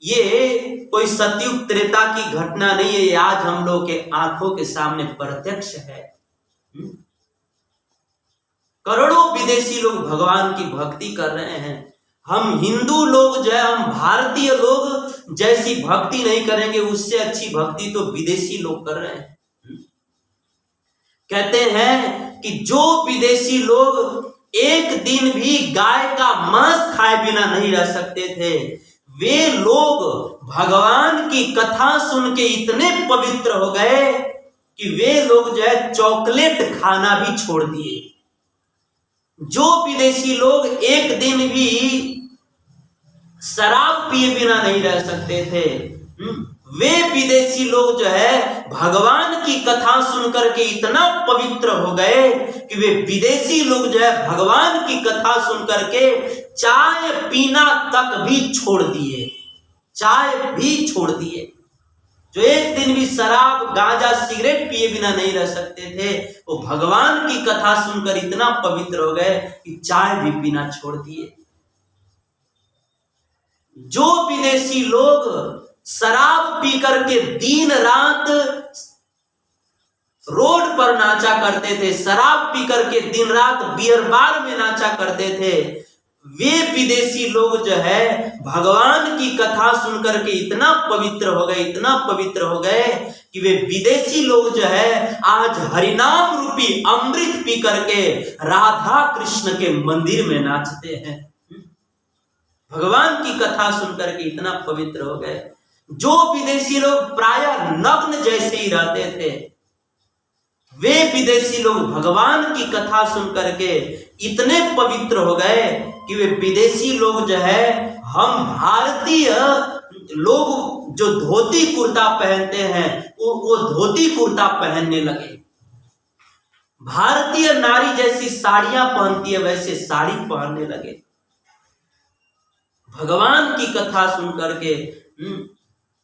ये कोई सतयुग त्रेता की घटना नहीं है, ये आज हम लोग के आंखों के सामने प्रत्यक्ष है। करोड़ों विदेशी लोग भगवान की भक्ति कर रहे हैं। हम हिंदू लोग जो है, हम भारतीय लोग जैसी भक्ति नहीं करेंगे, उससे अच्छी भक्ति तो विदेशी लोग कर रहे हैं। कहते हैं कि जो विदेशी लोग एक दिन भी गाय का मांस खाए बिना नहीं रह सकते थे, वे लोग भगवान की कथा सुन के इतने पवित्र हो गए कि वे लोग जो है चॉकलेट खाना भी छोड़ दिए। जो विदेशी लोग एक दिन भी शराब पिए बिना नहीं रह सकते थे, वे विदेशी लोग जो है भगवान की कथा सुनकर के इतना पवित्र हो गए कि वे विदेशी लोग जो है भगवान की कथा सुनकर के चाय पीना तक भी छोड़ दिए, चाय भी छोड़ दिए। जो एक दिन भी शराब गांजा सिगरेट पिए बिना नहीं रह सकते थे, वो भगवान की कथा सुनकर इतना पवित्र हो गए कि चाय भी पीना छोड़ दिए। जो विदेशी लोग शराब पी करके दिन रात रोड पर नाचा करते थे, शराब पी करके दिन रात बियर बार में नाचा करते थे, वे विदेशी लोग जो है भगवान की कथा सुनकर के इतना पवित्र हो गए, इतना पवित्र हो गए कि वे विदेशी लोग जो है आज हरिनाम रूपी अमृत पी करके राधा कृष्ण के मंदिर में नाचते हैं। भगवान की कथा सुनकर के इतना पवित्र हो गए। जो विदेशी लोग प्रायः नग्न जैसे ही रहते थे, वे विदेशी लोग भगवान की कथा सुनकर के इतने पवित्र हो गए कि वे विदेशी लोग जो है हम भारतीय लोग जो धोती कुर्ता पहनते हैं वो धोती कुर्ता पहनने लगे। भारतीय नारी जैसी साड़ियां पहनती है वैसे साड़ी पहनने लगे। भगवान की कथा सुन करके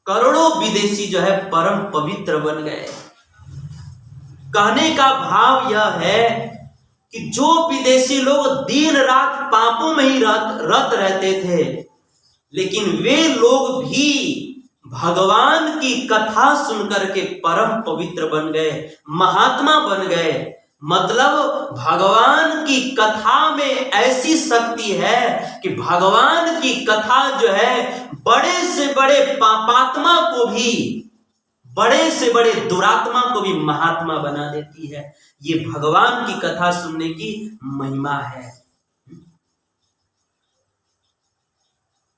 करोड़ों विदेशी जो है परम पवित्र बन गए। कहने का भाव यह है कि जो विदेशी लोग दिन रात पापों में ही रत रहते थे, लेकिन वे लोग भी भगवान की कथा सुनकर के परम पवित्र बन गए, महात्मा बन गए। मतलब भगवान की कथा में ऐसी शक्ति है कि भगवान की कथा जो है बड़े से बड़े पापात्मा को भी, बड़े से बड़े दुरात्मा को भी महात्मा बना देती है। ये भगवान की कथा सुनने की महिमा है।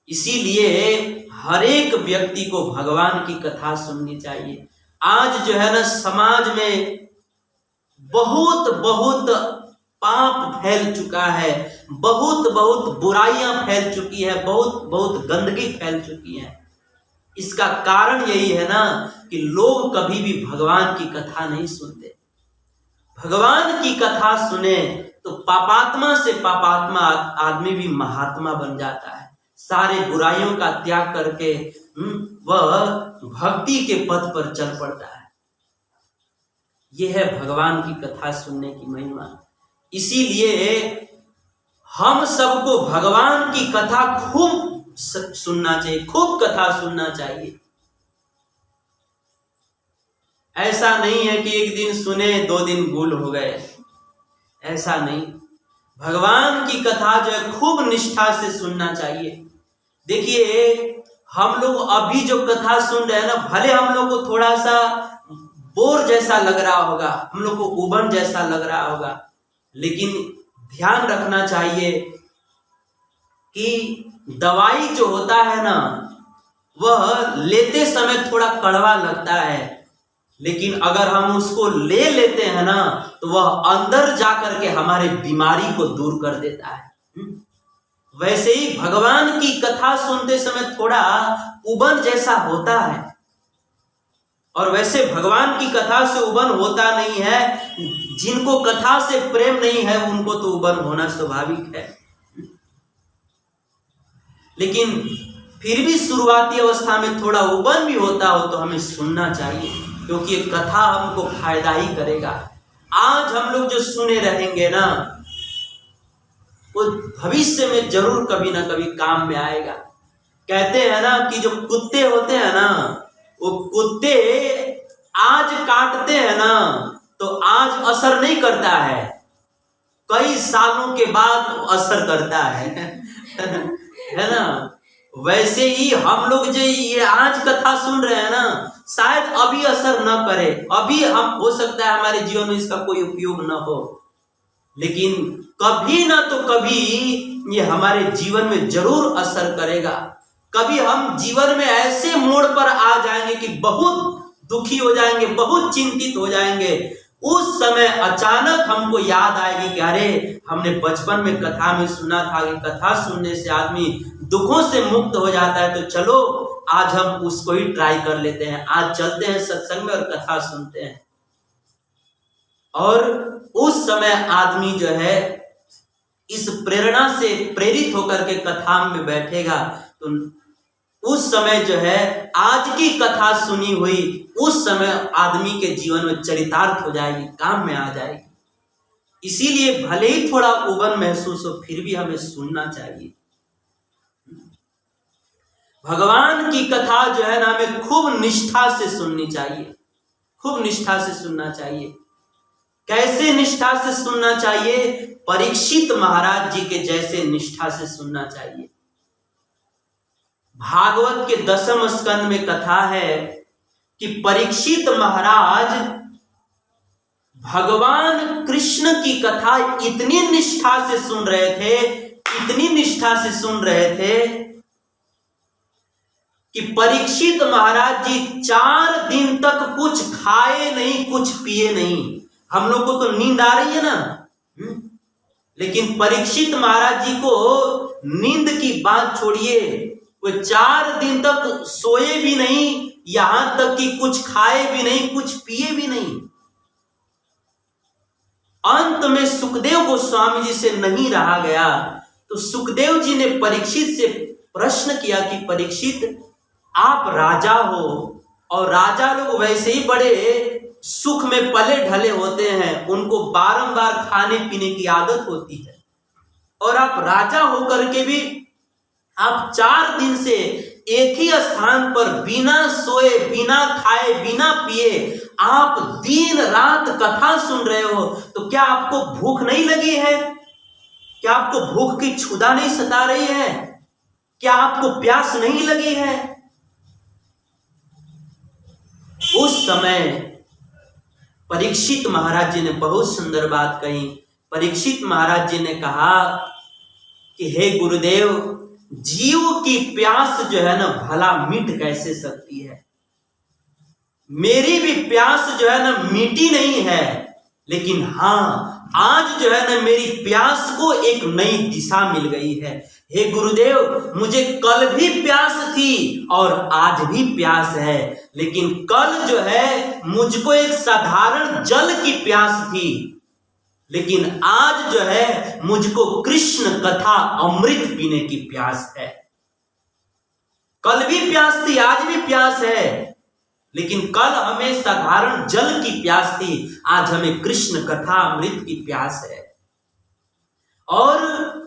इसीलिए हर एक व्यक्ति को भगवान की कथा सुननी चाहिए। आज जो है ना समाज में बहुत बहुत पाप फैल चुका है, बहुत बहुत बुराइयां फैल चुकी है, बहुत बहुत गंदगी फैल चुकी है। इसका कारण यही है ना कि लोग कभी भी भगवान की कथा नहीं सुनते। भगवान की कथा सुने तो पापात्मा से पापात्मा आदमी भी महात्मा बन जाता है। सारे बुराइयों का त्याग करके वह भक्ति के पथ पर चल पड़ता है। यह है भगवान की कथा सुनने की महिमा। इसीलिए हम सबको भगवान की कथा खूब सुनना चाहिए, खूब कथा सुनना चाहिए। ऐसा नहीं है कि एक दिन सुने 2 दिन भूल हो गए, ऐसा नहीं। भगवान की कथा जो है खूब निष्ठा से सुनना चाहिए। देखिए हम लोग अभी जो कथा सुन रहे हैं ना, भले हम लोग को थोड़ा सा बोर जैसा लग रहा होगा, हम लोग को उबन जैसा लग रहा होगा, लेकिन ध्यान रखना चाहिए कि दवाई जो होता है ना वह लेते समय थोड़ा कड़वा लगता है, लेकिन अगर हम उसको ले लेते हैं ना तो वह अंदर जाकर के हमारे बीमारी को दूर कर देता है। वैसे ही भगवान की कथा सुनते समय थोड़ा उबन जैसा होता है, और वैसे भगवान की कथा से उबन होता नहीं है। जिनको कथा से प्रेम नहीं है उनको तो उबन होना स्वाभाविक है, लेकिन फिर भी शुरुआती अवस्था में थोड़ा उबन भी होता हो तो हमें सुनना चाहिए, क्योंकि ये कथा हमको फायदा ही करेगा। आज हम लोग जो सुने रहेंगे ना वो भविष्य में जरूर कभी ना कभी काम में आएगा। कहते हैं ना कि जो कुत्ते होते हैं ना, वो कुत्ते आज काटते हैं ना तो आज असर नहीं करता है, कई सालों के बाद असर करता है ना। वैसे ही हम लोग जो ये आज कथा सुन रहे हैं ना, शायद अभी असर न करे, अभी हम हो सकता है हमारे जीवन में इसका कोई उपयोग न हो, लेकिन कभी ना तो कभी ये हमारे जीवन में जरूर असर करेगा। कभी हम जीवन में ऐसे मोड़ पर आ जाएंगे कि बहुत दुखी हो जाएंगे, बहुत चिंतित हो जाएंगे। उस समय अचानक हमको याद आएगी कि अरे हमने बचपन में कथा में सुना था कि कथा सुनने से आदमी दुखों से मुक्त हो जाता है, तो चलो आज हम उसको ही ट्राई कर लेते हैं, आज चलते हैं सत्संग में और कथा सुनते हैं। और उस समय आदमी जो है इस प्रेरणा से प्रेरित होकर के कथा में बैठेगा, तो उस समय जो है आज की कथा सुनी हुई उस समय आदमी के जीवन में चरितार्थ हो जाएगी, काम में आ जाएगी। इसीलिए भले ही थोड़ा उबन महसूस हो फिर भी हमें सुनना चाहिए। भगवान की कथा जो है ना हमें खूब निष्ठा से सुननी चाहिए, खूब निष्ठा से सुनना चाहिए। कैसे निष्ठा से सुनना चाहिए? परीक्षित महाराज जी के जैसे निष्ठा से सुनना चाहिए। भागवत के 10वें स्कंद में कथा है कि परीक्षित महाराज भगवान कृष्ण की कथा इतनी निष्ठा से सुन रहे थे, इतनी निष्ठा से सुन रहे थे कि परीक्षित महाराज जी 4 दिन तक कुछ खाए नहीं, कुछ पिए नहीं। हम लोग को तो नींद आ रही है ना, लेकिन परीक्षित महाराज जी को नींद की बात छोड़िए, वो 4 दिन तक सोए भी नहीं, यहां तक कि कुछ खाए भी नहीं, कुछ पिए भी नहीं। अंत में सुखदेव गोस्वामी जी से नहीं रहा गया, तो सुखदेव जी ने परीक्षित से प्रश्न किया कि परीक्षित, आप राजा हो और राजा लोग वैसे ही बड़े सुख में पले ढले होते हैं, उनको बारंबार खाने पीने की आदत होती है, और आप राजा होकर के भी आप 4 दिन से एक ही स्थान पर बिना सोए, बिना खाए, बिना पिए आप दिन रात कथा सुन रहे हो, तो क्या आपको भूख नहीं लगी है? क्या आपको भूख की क्षुधा नहीं सता रही है? क्या आपको प्यास नहीं लगी है? उस समय परीक्षित महाराज जी ने बहुत सुंदर बात कही। परीक्षित महाराज जी ने कहा कि हे गुरुदेव, जीव की प्यास जो है ना भला मिट कैसे सकती है? मेरी भी प्यास जो है ना मिटी नहीं है, लेकिन हाँ, आज जो है ना मेरी प्यास को एक नई दिशा मिल गई है। हे गुरुदेव, मुझे कल भी प्यास थी और आज भी प्यास है, लेकिन कल जो है मुझको एक साधारण जल की प्यास थी, लेकिन आज जो है मुझको कृष्ण कथा अमृत पीने की प्यास है। कल भी प्यास थी, आज भी प्यास है, लेकिन कल हमें साधारण जल की प्यास थी, आज हमें कृष्ण कथा अमृत की प्यास है। और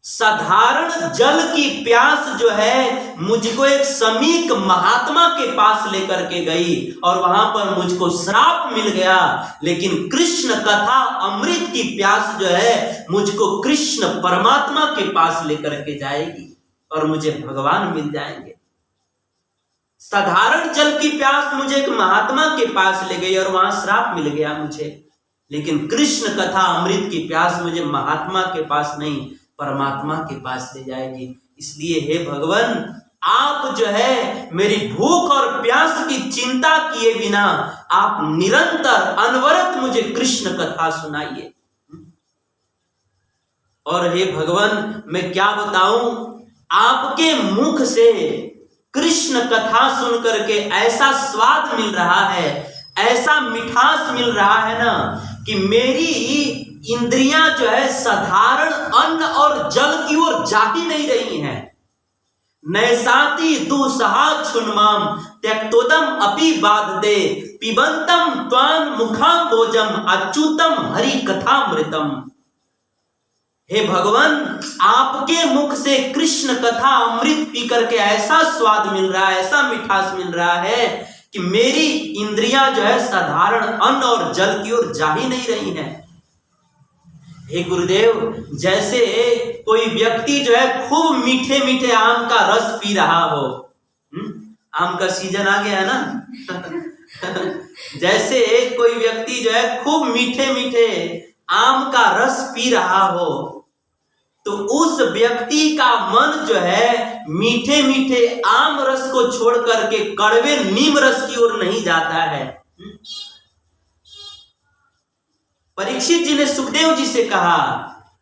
साधारण जल की प्यास जो है मुझको एक समीक महात्मा के पास लेकर के गई और वहां पर मुझको श्राप मिल गया, लेकिन कृष्ण कथा अमृत की प्यास जो है मुझको कृष्ण परमात्मा के पास लेकर के जाएगी और मुझे भगवान मिल जाएंगे। साधारण जल की प्यास मुझे एक महात्मा के पास ले गई और वहां श्राप मिल गया मुझे, लेकिन कृष्ण कथा अमृत की प्यास मुझे महात्मा के पास नहीं, परमात्मा के पास ले जाएगी। इसलिए हे भगवान, आप जो है मेरी भूख और प्यास की चिंता किए बिना आप निरंतर अनवरत मुझे कृष्ण कथा सुनाइए। और हे भगवान, मैं क्या बताऊं, आपके मुख से कृष्ण कथा सुन करके ऐसा स्वाद मिल रहा है, ऐसा मिठास मिल रहा है ना, कि मेरी इंद्रियां जो है साधारण अन्न और जल की ओर जा ही नहीं रही हैं। नैसाति दुसहा छुन्माम त्यक्तोदम अपि बाधते पिबंतम त्वां मुखाम भोजम अच्युतम हरि कथामृतम। हे भगवान, आपके मुख से कृष्ण कथा अमृत पी करके ऐसा स्वाद मिल रहा है, ऐसा मिठास मिल रहा है कि मेरी इंद्रियां जो है साधारण अन्न और जल की ओर जा ही नहीं रही हैं। हे गुरुदेव, जैसे कोई व्यक्ति जो है खूब मीठे मीठे आम का रस पी रहा हो, आम का सीजन आ गया है ना जैसे कोई व्यक्ति जो है खूब मीठे मीठे आम का रस पी रहा हो, तो उस व्यक्ति का मन जो है मीठे मीठे आम रस को छोड़ करके कड़वे नीम रस की ओर नहीं जाता है। परीक्षित जी ने सुखदेव जी से कहा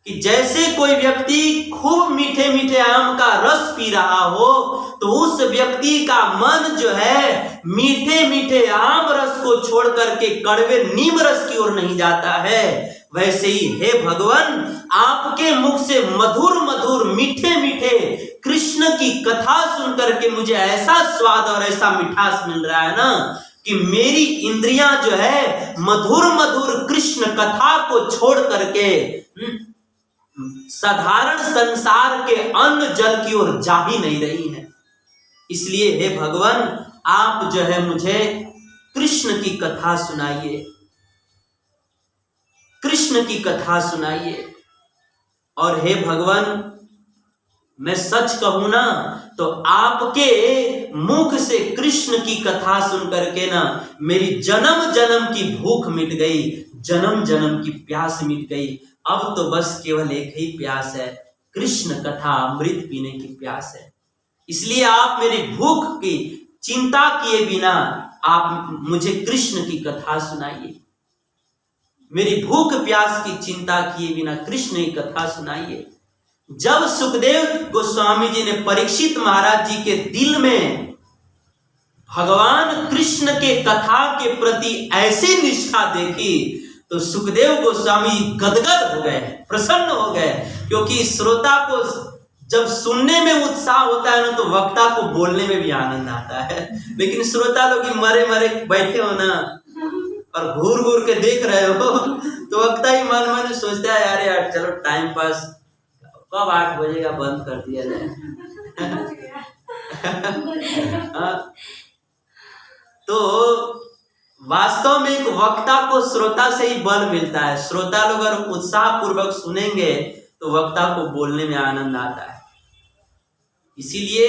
कि जैसे कोई व्यक्ति खूब मीठे मीठे आम का रस पी रहा हो, तो उस व्यक्ति का मन जो है मीठे मीठे आम रस को छोड़ करके कड़वे नीम रस की ओर नहीं जाता है। वैसे ही हे भगवान, आपके मुख से मधुर मधुर मीठे मीठे कृष्ण की कथा सुन करके मुझे ऐसा स्वाद और ऐसा मिठास मिल रहा है ना, कि मेरी इंद्रियां जो है मधुर मधुर कृष्ण कथा को छोड़ करके साधारण संसार के अन्न जल की ओर जा ही नहीं रही है। इसलिए हे भगवान, आप जो है मुझे कृष्ण की कथा सुनाइए, कृष्ण की कथा सुनाइए। और हे भगवान, मैं सच कहूं ना, तो आपके मुख से कृष्ण की कथा सुन करके ना मेरी जन्म जन्म की भूख मिट गई, जन्म जन्म की प्यास मिट गई। अब तो बस केवल एक ही प्यास है, कृष्ण कथा अमृत पीने की प्यास है। इसलिए आप मेरी भूख की चिंता किए बिना आप मुझे कृष्ण की कथा सुनाइए, मेरी भूख प्यास की चिंता किए बिना कृष्ण की कथा सुनाइए। जब सुखदेव गोस्वामी जी ने परीक्षित महाराज जी के दिल में भगवान कृष्ण के कथा के प्रति ऐसी निष्ठा देखी, तो सुखदेव गोस्वामी गदगद हो गए, प्रसन्न हो गए, क्योंकि श्रोता को जब सुनने में उत्साह होता है ना तो वक्ता को बोलने में भी आनंद आता है। लेकिन श्रोता लोग मरे मरे बैठे हो ना और घूर घूर के देख रहे हो तो वक्ता ही मन मन सोचता है यार यार चलो टाइम पास, कब 8 बजेगा बंद कर दिया जाए। तो वास्तव में एक वक्ता को श्रोता से ही बल मिलता है। श्रोता लोग अगर उत्साह पूर्वक सुनेंगे तो वक्ता को बोलने में आनंद आता है। इसीलिए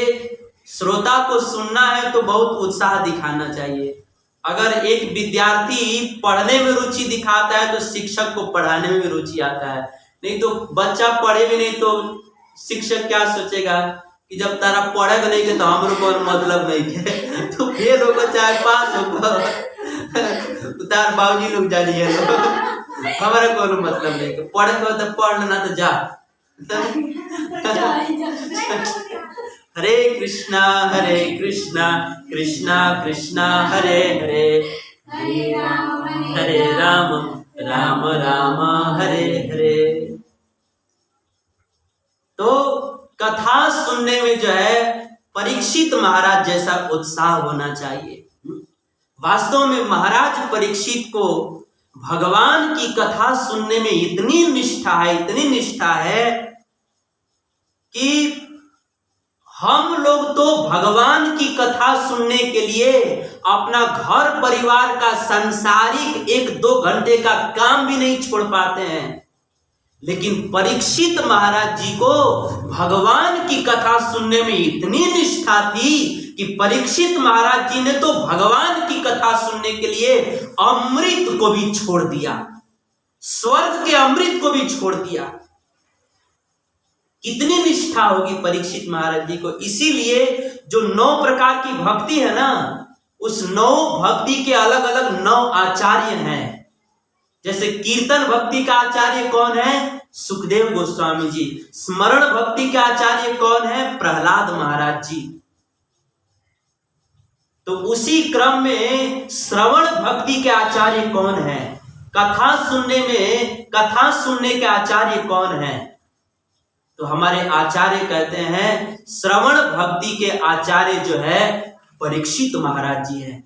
श्रोता को सुनना है तो बहुत उत्साह दिखाना चाहिए। अगर एक विद्यार्थी पढ़ने में रुचि दिखाता है तो शिक्षक को पढ़ाने में भी रुचि आता है। नहीं तो बच्चा पढ़े भी नहीं तो शिक्षक क्या सोचेगा कि जब तारा पढ़ेगा नहीं के तो हम लोग को मतलब नहीं के तो फेल होगा चाहे पास होगा तार बाबूजी लोग जानिए हमारा कोई मतलब नहीं के पढ़े तो पढ़ लेना तो जा। हरे कृष्णा कृष्णा कृष्णा हरे हरे, हरे राम राम राम हरे हरे। तो कथा सुनने में जो है परीक्षित महाराज जैसा उत्साह होना चाहिए। वास्तव में महाराज परीक्षित को भगवान की कथा सुनने में इतनी निष्ठा है कि हम लोग तो भगवान की कथा सुनने के लिए अपना घर परिवार का सांसारिक 1-2 घंटे का काम भी नहीं छोड़ पाते हैं। लेकिन परीक्षित महाराज जी को भगवान की कथा सुनने में इतनी निष्ठा थी कि परीक्षित महाराज जी ने तो भगवान की कथा सुनने के लिए अमृत को भी छोड़ दिया, स्वर्ग के अमृत को भी छोड़ दिया। कितनी निष्ठा होगी परीक्षित महाराज जी को। इसीलिए जो 9 प्रकार की भक्ति है ना, उस 9 भक्ति के अलग अलग 9 आचार्य हैं। जैसे कीर्तन भक्ति का आचार्य कौन है? सुखदेव गोस्वामी जी। स्मरण भक्ति के आचार्य कौन है? प्रहलाद महाराज जी। तो उसी क्रम में श्रवण भक्ति के आचार्य कौन है? कथा सुनने के आचार्य कौन है? तो हमारे आचार्य कहते हैं श्रवण भक्ति के आचार्य जो है परीक्षित महाराज जी हैं।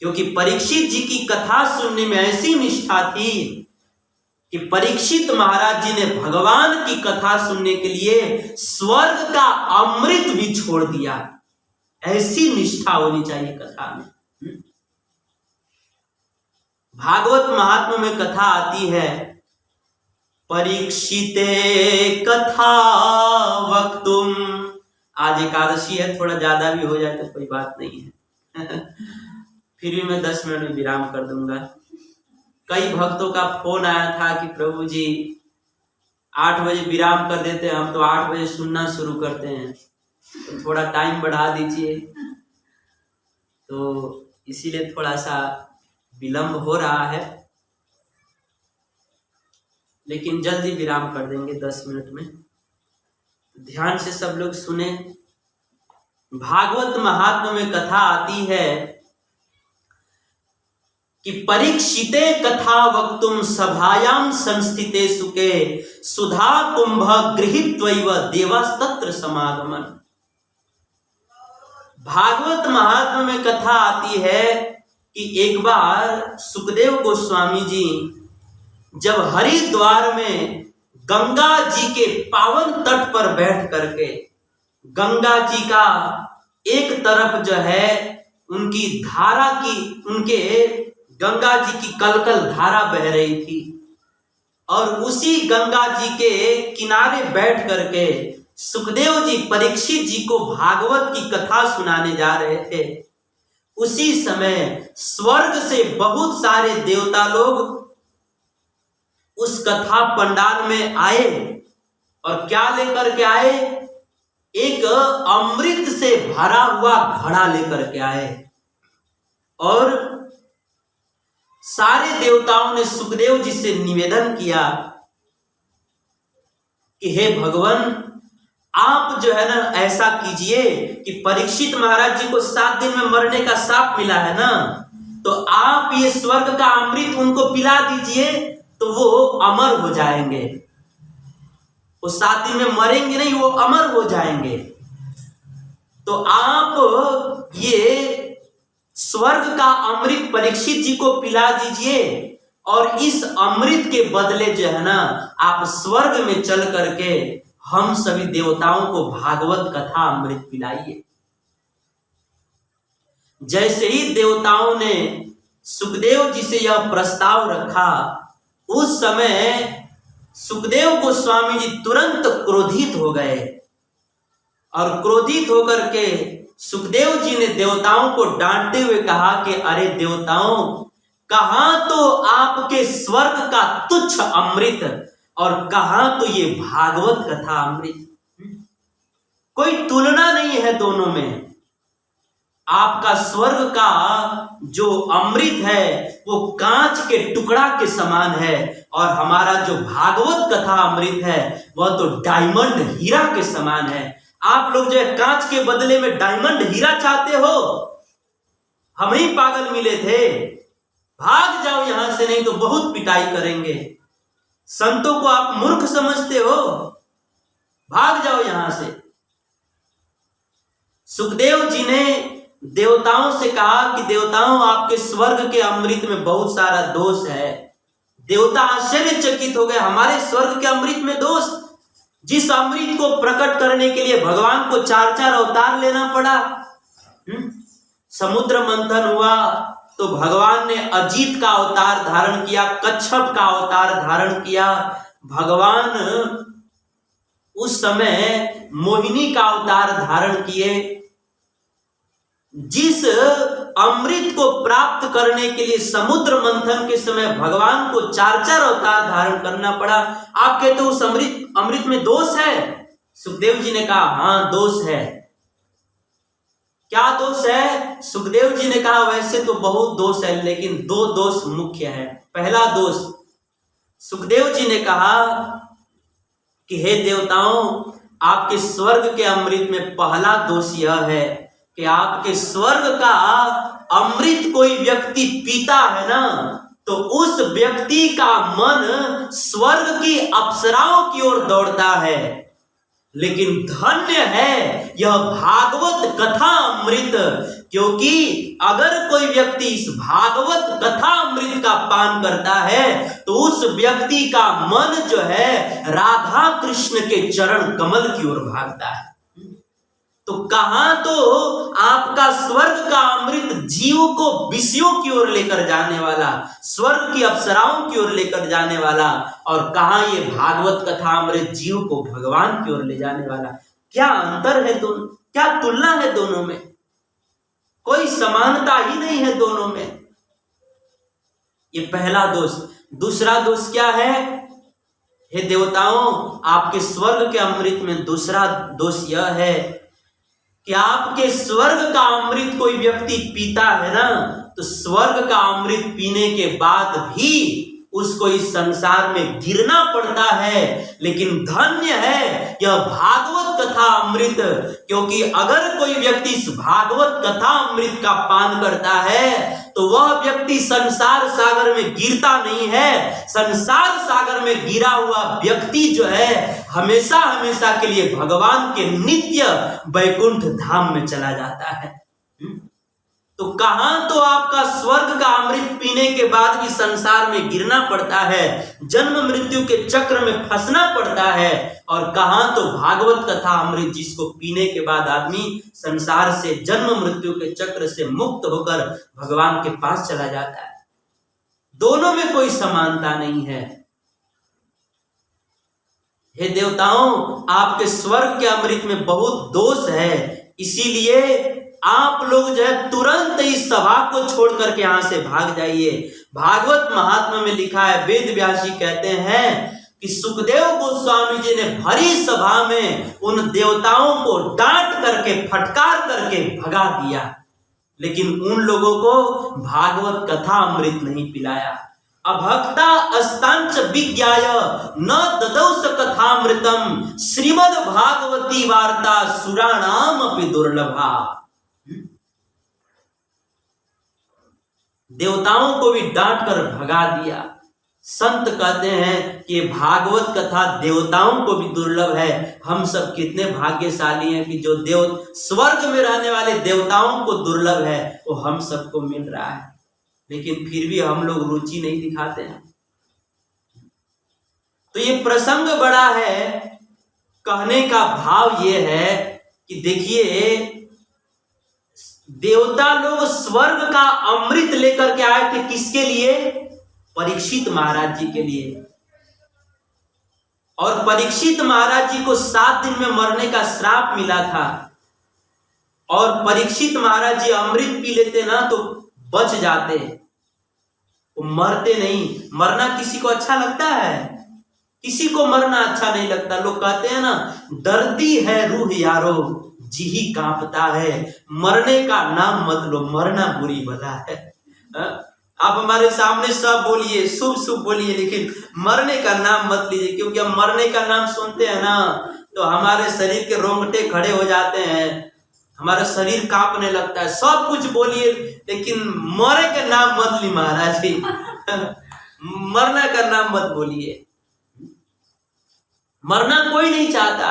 क्योंकि परीक्षित जी की कथा सुनने में ऐसी निष्ठा थी कि परीक्षित महाराज जी ने भगवान की कथा सुनने के लिए स्वर्ग का अमृत भी छोड़ दिया। ऐसी निष्ठा होनी चाहिए कथा में। भागवत महात्म्य में कथा आती है, परीक्षिते कथा वक्तुम। आज एकादशी है, थोड़ा ज्यादा भी हो जाए तो कोई बात नहीं है फिर भी मैं 10 मिनट में विराम कर दूंगा। कई भक्तों का फोन आया था कि प्रभु जी 8 बजे विराम कर देते हैं, हम तो 8 बजे सुनना शुरू करते हैं, तो थोड़ा टाइम बढ़ा दीजिए। तो इसीलिए थोड़ा सा विलंब हो रहा है, लेकिन जल्दी विराम कर देंगे 10 मिनट में। ध्यान से सब लोग सुने। भागवत महात्म्य में कथा आती है कि परीक्षिते कथा वक्तुम सभायाम संस्थिते सुके सुधा कुंभ गृहीत्वैव देवास्तत्र समागमन। भागवत महात्म्य में कथा आती है कि एक बार सुखदेव गोस्वामी जी जब हरिद्वार में गंगा जी के पावन तट पर बैठ करके, गंगा जी का एक तरफ जो है उनकी धारा की, उनके गंगा जी की कलकल धारा बह रही थी, और उसी गंगा जी के किनारे बैठ करके सुखदेव जी परीक्षित जी को भागवत की कथा सुनाने जा रहे थे। उसी समय स्वर्ग से बहुत सारे देवता लोग उस कथा पंडाल में आए, और क्या लेकर के आए? एक अमृत से भरा हुआ घड़ा लेकर के आए। और सारे देवताओं ने सुखदेव जी से निवेदन किया कि हे भगवान, आप जो है ना ऐसा कीजिए कि परीक्षित महाराज जी को 7 दिन में मरने का शाप मिला है ना, तो आप ये स्वर्ग का अमृत उनको पिला दीजिए तो वो अमर हो जाएंगे। वो साथी में मरेंगे नहीं, वो अमर हो जाएंगे। तो आप ये स्वर्ग का अमृत परीक्षित जी को पिला दीजिए और इस अमृत के बदले जो है ना, आप स्वर्ग में चल करके हम सभी देवताओं को भागवत कथा अमृत पिलाइए। जैसे ही देवताओं ने सुखदेव जी से यह प्रस्ताव रखा, उस समय सुखदेव गोस्वामी जी तुरंत क्रोधित हो गए और क्रोधित होकर के सुखदेव जी ने देवताओं को डांटते हुए कहा कि अरे देवताओं, कहां तो आपके स्वर्ग का तुच्छ अमृत और कहां तो ये भागवत कथा अमृत। कोई तुलना नहीं है दोनों में। आपका स्वर्ग का जो अमृत है वो कांच के टुकड़ा के समान है और हमारा जो भागवत कथा अमृत है वह तो डायमंड हीरा के समान है। आप लोग जो है कांच के बदले में डायमंड हीरा चाहते हो, हम ही पागल मिले थे। भाग जाओ यहां से, नहीं तो बहुत पिटाई करेंगे। संतों को आप मूर्ख समझते हो, भाग जाओ यहां से। सुखदेव जी ने देवताओं से कहा कि देवताओं, आपके स्वर्ग के अमृत में बहुत सारा दोष है। देवता आश्चर्यचकित हो गए, हमारे स्वर्ग के अमृत में दोष? जिस अमृत को प्रकट करने के लिए भगवान को 4-4 अवतार लेना पड़ा। समुद्र मंथन हुआ तो भगवान ने अजीत का अवतार धारण किया, कच्छप का अवतार धारण किया। भगवान उस समय मोहिनी का अवतार धारण किए। जिस अमृत को प्राप्त करने के लिए समुद्र मंथन के समय भगवान को 4-4 अवतार धारण करना पड़ा, आप कहते हो उस अमृत में दोष है? सुखदेव जी ने कहा हाँ दोष है। क्या दोष है? सुखदेव जी ने कहा वैसे तो बहुत दोष है, लेकिन 2 दोष मुख्य है। पहला दोष, सुखदेव जी ने कहा कि हे देवताओं, आपके स्वर्ग के अमृत में पहला दोष यह है कि आपके स्वर्ग का अमृत कोई व्यक्ति पीता है ना, तो उस व्यक्ति का मन स्वर्ग की अप्सराओं की ओर दौड़ता है। लेकिन धन्य है यह भागवत कथा अमृत, क्योंकि अगर कोई व्यक्ति इस भागवत कथा अमृत का पान करता है तो उस व्यक्ति का मन जो है राधा कृष्ण के चरण कमल की ओर भागता है। तो कहां तो आपका स्वर्ग का अमृत जीव को विषयों की ओर लेकर जाने वाला, स्वर्ग की अप्सराओं की ओर लेकर जाने वाला, और कहां ये भागवत कथा अमृत जीव को भगवान की ओर ले जाने वाला। क्या अंतर है दोनों? क्या तुलना है दोनों में? कोई समानता ही नहीं है दोनों में। ये पहला दोष। दूसरा दोष क्या है? हे देवताओं, आपके स्वर्ग के अमृत में दूसरा दोष यह है कि आपके स्वर्ग का अमृत कोई व्यक्ति पीता है ना, तो स्वर्ग का अमृत पीने के बाद भी उसको इस संसार में गिरना पड़ता है। लेकिन धन्य है यह भागवत कथा अमृत, क्योंकि अगर कोई व्यक्ति इस भागवत कथा अमृत का पान करता है तो वह व्यक्ति संसार सागर में गिरता नहीं है। संसार सागर में गिरा हुआ व्यक्ति जो है हमेशा हमेशा के लिए भगवान के नित्य वैकुंठ धाम में चला जाता है। तो कहां तो आपका स्वर्ग का अमृत पीने के बाद भी संसार में गिरना पड़ता है, जन्म मृत्यु के चक्र में फंसना पड़ता है, और कहां तो भागवत कथा अमृत जिसको पीने के बाद आदमी संसार से, जन्म मृत्यु के चक्र से मुक्त होकर भगवान के पास चला जाता है। दोनों में कोई समानता नहीं है। हे देवताओं, आपके स्वर्ग के अमृत में बहुत दोष है, इसीलिए आप लोग जो है तुरंत इस सभा को छोड़ करके यहां से भाग जाइए। भागवत महात्मा में लिखा है, वेद व्यास जी कहते हैं कि सुखदेव गोस्वामी जी ने भरी सभा में उन देवताओं को डांट करके, फटकार करके भगा दिया, लेकिन उन लोगों को भागवत कथा अमृत नहीं पिलाया। अभक्ता अस्तांच विज्ञाय न ददौ स कथामृतम श्रीमद् भागवती वार्ता सुराणाम अपि दुर्लभा। देवताओं को भी डांट कर भगा दिया। संत कहते हैं कि भागवत कथा देवताओं को भी दुर्लभ है। हम सब कितने भाग्यशाली हैं कि जो देव स्वर्ग में रहने वाले देवताओं को दुर्लभ है वो हम सबको मिल रहा है, लेकिन फिर भी हम लोग रुचि नहीं दिखाते हैं। तो ये प्रसंग बड़ा है। कहने का भाव ये है कि देखिए, देवता लोग स्वर्ग का अमृत लेकर के आए थे, किसके लिए? परीक्षित महाराज जी के लिए। और परीक्षित महाराज जी को 7 दिन में मरने का श्राप मिला था, और परीक्षित महाराज जी अमृत पी लेते ना तो बच जाते, वो मरते नहीं। मरना किसी को अच्छा लगता है? किसी को मरना अच्छा नहीं लगता। लोग कहते हैं ना, डरती है रूह यारो जी ही कांपता है, मरने का नाम मत लो, मरना बुरी बला है। आप हमारे सामने सब बोलिए, शुभ शुभ बोलिए, लेकिन मरने का नाम मत लीजिए, क्योंकि हम मरने का नाम सुनते हैं ना तो हमारे शरीर के रोंगटे खड़े हो जाते हैं, हमारा शरीर कांपने लगता है। सब कुछ बोलिए लेकिन मरे का नाम मत ली महाराज जी। मरना का नाम मत बोलिए। मरना कोई नहीं चाहता।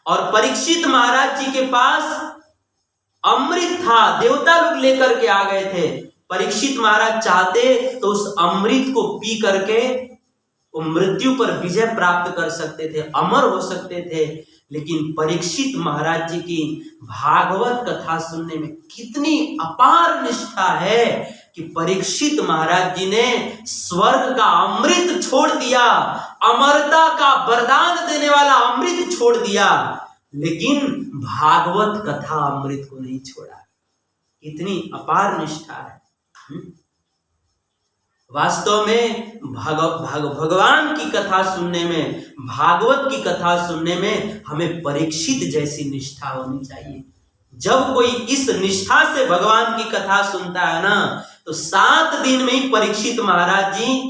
और परीक्षित महाराज जी के पास अमृत था, देवता लोग लेकर के आ गए थे। परीक्षित महाराज चाहते तो उस अमृत को पी करके वो मृत्यु पर विजय प्राप्त कर सकते थे, अमर हो सकते थे। लेकिन परीक्षित महाराज जी की भागवत कथा सुनने में कितनी अपार निष्ठा है कि परीक्षित महाराज जी ने स्वर्ग का अमृत छोड़ दिया, अमरता का वरदान देने वाला अमृत छोड़ दिया, लेकिन भागवत कथा अमृत को नहीं छोड़ा। कितनी अपार निष्ठा है। वास्तव में भगवान की कथा सुनने में, भागवत की कथा सुनने में हमें परीक्षित जैसी निष्ठा होनी चाहिए। जब कोई इस निष्ठा से भगवान की कथा सुनता है ना तो 7 दिन में ही परीक्षित महाराज जी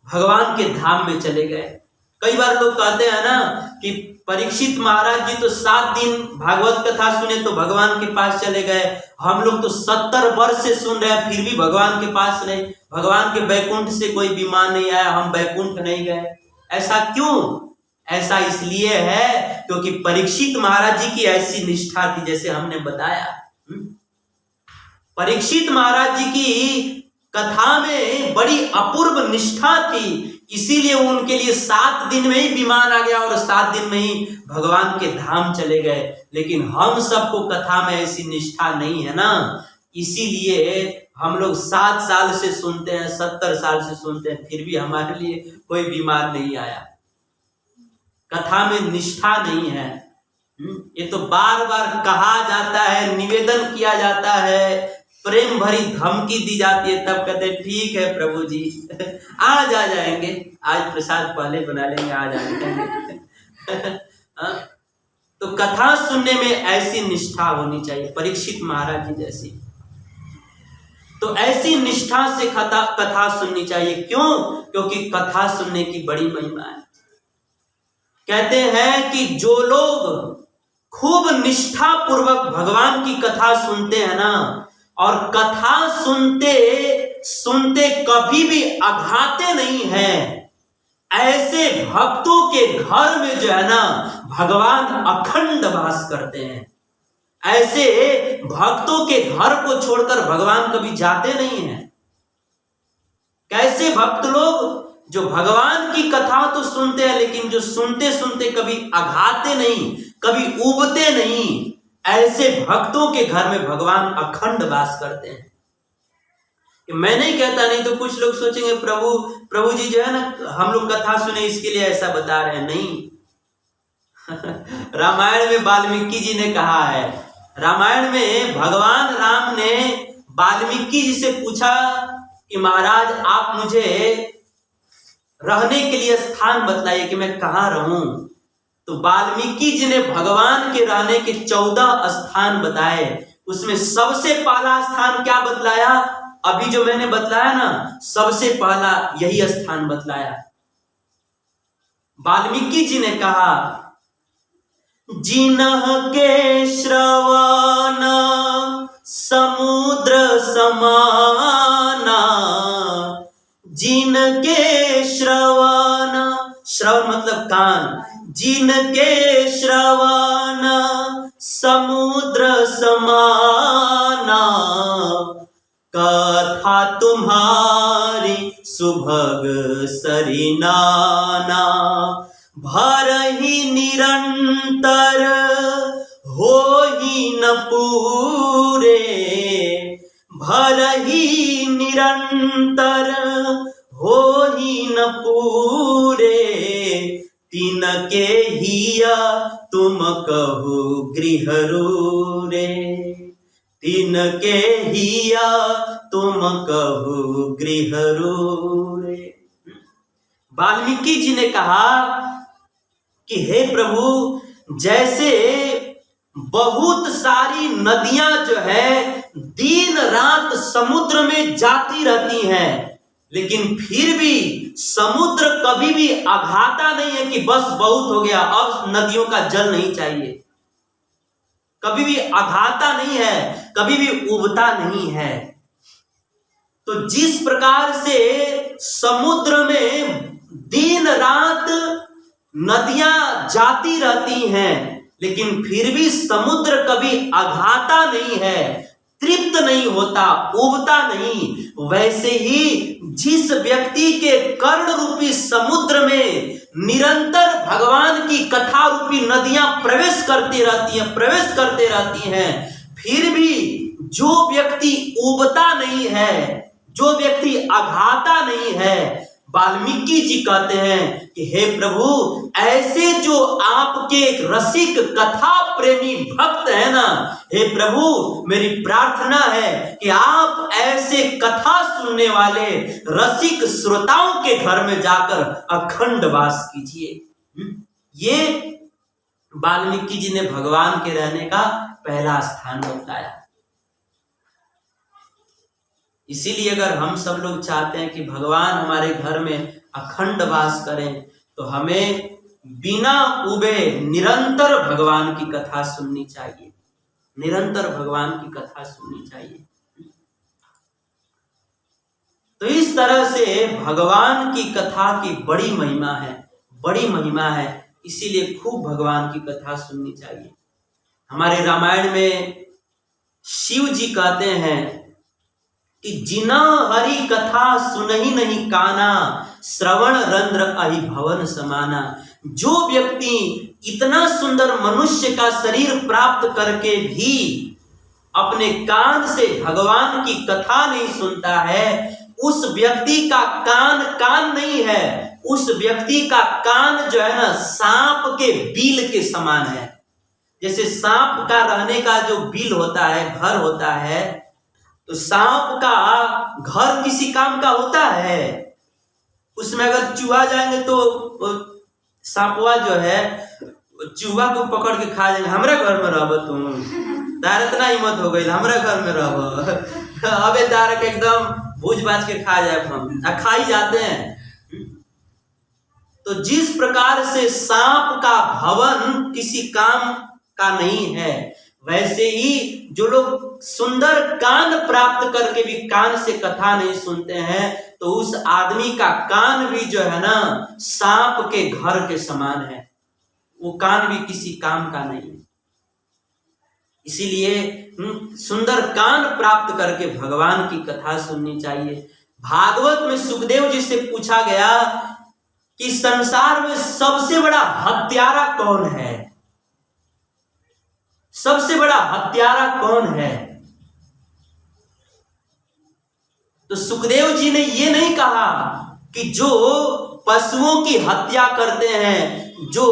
भगवान के धाम में चले गए। कई बार लोग कहते हैं ना कि परीक्षित महाराज जी तो 7 दिन भागवत कथा सुने तो भगवान के पास चले गए, हम लोग तो 70 वर्ष से सुन रहे हैं फिर भी भगवान के पास नहीं, भगवान के बैकुंठ से कोई विमान नहीं आया, हम बैकुंठ नहीं गए। ऐसा क्यों? ऐसा इसलिए है क्योंकि परीक्षित महाराज जी की ऐसी निष्ठा थी, जैसे हमने बताया। परीक्षित महाराज जी की कथा में बड़ी अपूर्व निष्ठा थी, इसीलिए उनके लिए 7 दिन में ही विमान आ गया और 7 दिन में ही भगवान के धाम चले गए। लेकिन हम सबको कथा में ऐसी निष्ठा नहीं है ना, इसीलिए हम लोग 7 साल से सुनते हैं, 70 साल से सुनते हैं, फिर भी हमारे लिए कोई बीमार नहीं आया। कथा में निष्ठा नहीं है। ये तो बार बार कहा जाता है, निवेदन किया जाता है, प्रेम भरी धमकी दी जाती है, तब कहते हैं ठीक है प्रभु जी आज आ जाएंगे, आज प्रसाद पहले बना लेंगे, आज आ जाएंगे। तो कथा सुनने में ऐसी निष्ठा होनी चाहिए, परीक्षित महाराज जी जैसी। तो ऐसी निष्ठा से कथा सुननी चाहिए। क्यों? क्योंकि कथा सुनने की बड़ी महिमा है। कहते हैं कि जो लोग खूब निष्ठा पूर्वक भगवान की कथा सुनते हैं ना, और कथा सुनते सुनते कभी भी अघाते नहीं हैं, ऐसे भक्तों के घर में जो है ना भगवान अखंड वास करते हैं। ऐसे भक्तों के घर को छोड़कर भगवान कभी जाते नहीं हैं। कैसे भक्त लोग? जो भगवान की कथा तो सुनते हैं, लेकिन जो सुनते सुनते कभी अघाते नहीं, कभी उबते नहीं, ऐसे भक्तों के घर में भगवान अखंड वास करते हैं। मैं नहीं कहता, नहीं तो कुछ लोग सोचेंगे प्रभु जी जो है ना हम लोग कथा सुने इसके लिए ऐसा बता रहे हैं। नहीं रामायण में वाल्मीकि जी ने कहा है, रामायण में भगवान राम ने वाल्मीकि जी से पूछा कि महाराज आप मुझे रहने के लिए स्थान बतलाइए कि मैं कहाँ रहूं। तो वाल्मीकि जी ने भगवान के रहने के 14 स्थान बताए। उसमें सबसे पहला स्थान क्या बतलाया? अभी जो मैंने बतलाया ना, सबसे पहला यही स्थान बतलाया। वाल्मीकि जी ने कहा जिनह के श्रवण समुद्र समाना, जिनके श्रवण, श्रवण मतलब कान, जिनके श्रवण समुद्र समाना, कथा तुम्हारी सुभग सरिनाना, भरहि निरंतर हो ही न पूरे, भरहि निरंतर हो ही न पूरे, तिनके हिया तुम कहो गृह रूरे, तिनके हिया तुम कहो गृह रूरे। वाल्मीकि जी ने कहा कि हे प्रभु, जैसे बहुत सारी नदियां जो है दिन रात समुद्र में जाती रहती हैं, लेकिन फिर भी समुद्र कभी भी अघाता नहीं है कि बस बहुत हो गया, अब नदियों का जल नहीं चाहिए, कभी भी अघाता नहीं है, कभी भी उबता नहीं है। तो जिस प्रकार से समुद्र में दिन रात नदियां जाती रहती हैं, लेकिन फिर भी समुद्र कभी अघाता नहीं है, तृप्त नहीं होता, उबता नहीं, वैसे ही जिस व्यक्ति के कर्ण रूपी समुद्र में निरंतर भगवान की कथा रूपी नदियां प्रवेश करती रहती हैं, फिर भी जो व्यक्ति उबता नहीं है, जो व्यक्ति अघाता नहीं है, वाल्मीकि जी कहते हैं कि हे प्रभु, ऐसे जो आपके रसिक कथा प्रेमी भक्त है ना, हे प्रभु मेरी प्रार्थना है कि आप ऐसे कथा सुनने वाले रसिक श्रोताओं के घर में जाकर अखंड वास कीजिए। ये वाल्मीकि जी ने भगवान के रहने का पहला स्थान बताया। इसीलिए अगर हम सब लोग चाहते हैं कि भगवान हमारे घर में अखंड वास करें, तो हमें बिना उबे निरंतर भगवान की कथा सुननी चाहिए, निरंतर भगवान की कथा सुननी चाहिए। तो इस तरह से भगवान की कथा की बड़ी महिमा है, बड़ी महिमा है, इसीलिए खूब भगवान की कथा सुननी चाहिए। हमारे रामायण में शिव जी कहते हैं कि जिना हरि कथा सुनहि नहीं काना, श्रवण रंध्र अहि भवन समाना। जो व्यक्ति इतना सुंदर मनुष्य का शरीर प्राप्त करके भी अपने कान से भगवान की कथा नहीं सुनता है, उस व्यक्ति का कान नहीं है, उस व्यक्ति का कान जो है ना सांप के बिल के समान है। जैसे सांप का रहने का जो बिल होता है, घर होता है, तो सांप का घर किसी काम का होता है, उसमें अगर चूहा जाएंगे तो सांपवा जो है चूहा को पकड़ के खा जाएंगे। हमरा घर में रह तुम, तार इतना हिम्मत हो गई, हमरा घर में रह, अबे तार के एकदम भूज बाज के खा जाए, हम खा ही जाते हैं। तो जिस प्रकार से सांप का भवन किसी काम का नहीं है, वैसे ही जो लोग सुंदर कान प्राप्त करके भी कान से कथा नहीं सुनते हैं, तो उस आदमी का कान भी जो है ना सांप के घर के समान है, वो कान भी किसी काम का नहीं है। इसीलिए सुंदर कान प्राप्त करके भगवान की कथा सुननी चाहिए। भागवत में सुखदेव जी से पूछा गया कि संसार में सबसे बड़ा हत्यारा कौन है, सबसे बड़ा हत्यारा कौन है? तो सुखदेव जी ने ये नहीं कहा कि जो पशुओं की हत्या करते हैं, जो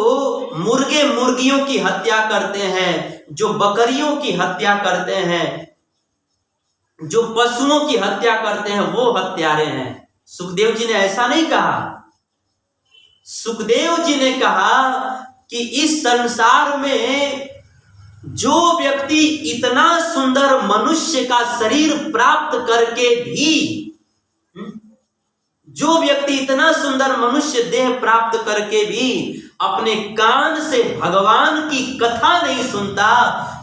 मुर्गे मुर्गियों की हत्या करते हैं, जो बकरियों की हत्या करते हैं, जो पशुओं की हत्या करते हैं, वो हत्यारे हैं। सुखदेव जी ने ऐसा नहीं कहा। सुखदेव जी ने कहा कि इस संसार में जो व्यक्ति इतना सुंदर मनुष्य का शरीर प्राप्त करके भी जो व्यक्ति इतना सुंदर मनुष्य देह प्राप्त करके भी अपने कान से भगवान की कथा नहीं सुनता,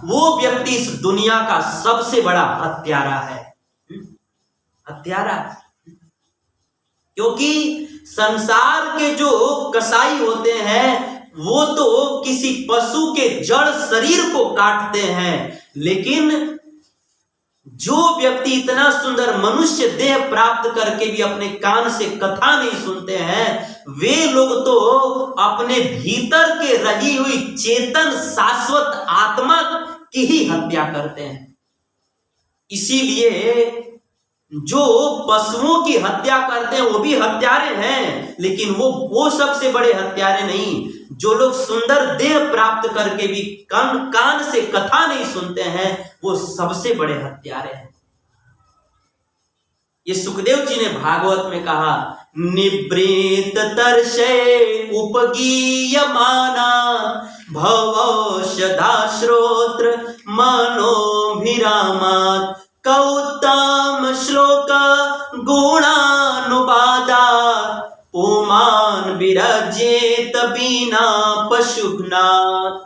वो व्यक्ति इस दुनिया का सबसे बड़ा हत्यारा है। हत्यारा। क्योंकि संसार के जो कसाई होते हैं वो तो किसी पशु के जड़ शरीर को काटते हैं, लेकिन जो व्यक्ति इतना सुंदर मनुष्य देह प्राप्त करके भी अपने कान से कथा नहीं सुनते हैं, वे लोग तो अपने भीतर के रही हुई चेतन शाश्वत आत्मा की ही हत्या करते हैं। इसीलिए जो पशुओं की हत्या करते हैं वो भी हत्यारे हैं, लेकिन वो सबसे बड़े हत्यारे नहीं। जो लोग सुंदर देह प्राप्त करके भी कान से कथा नहीं सुनते हैं, वो सबसे बड़े हत्यारे हैं। ये सुखदेव जी ने भागवत में कहा, निवृत तरशे उपगीयमाना भवौषधा श्रोत्र मनोभिरामात् कौतम श्लोक गुणानुवादा पुमान विराजेत बिना पशुघ्नात्।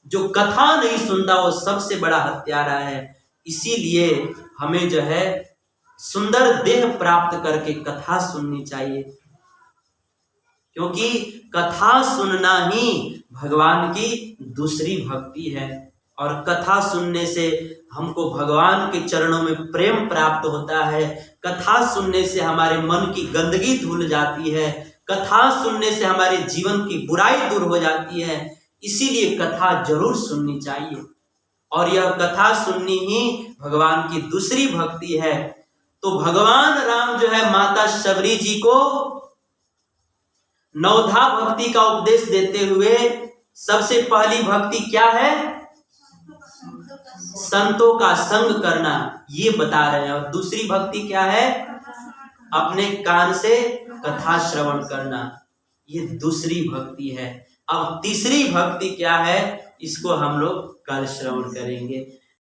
जो कथा नहीं सुनता वो सबसे बड़ा हत्यारा है। इसीलिए हमें जो है सुंदर देह प्राप्त करके कथा सुननी चाहिए, क्योंकि कथा सुनना ही भगवान की दूसरी भक्ति है। और कथा सुनने से हमको भगवान के चरणों में प्रेम प्राप्त होता है। कथा सुनने से हमारे मन की गंदगी धुल जाती है। कथा सुनने से हमारे जीवन की बुराई दूर हो जाती है। इसीलिए कथा जरूर सुननी चाहिए, और यह कथा सुननी ही भगवान की दूसरी भक्ति है। तो भगवान राम जो है माता शबरी जी को नवधा भक्ति का उपदेश देते हुए सबसे पहली भक्ति क्या है? संतों का संग करना, ये बता रहे हैं। और दूसरी भक्ति क्या है? अपने कान से कथा श्रवण करना, ये दूसरी भक्ति है। अब तीसरी भक्ति क्या है, इसको हम लोग कल श्रवण करेंगे।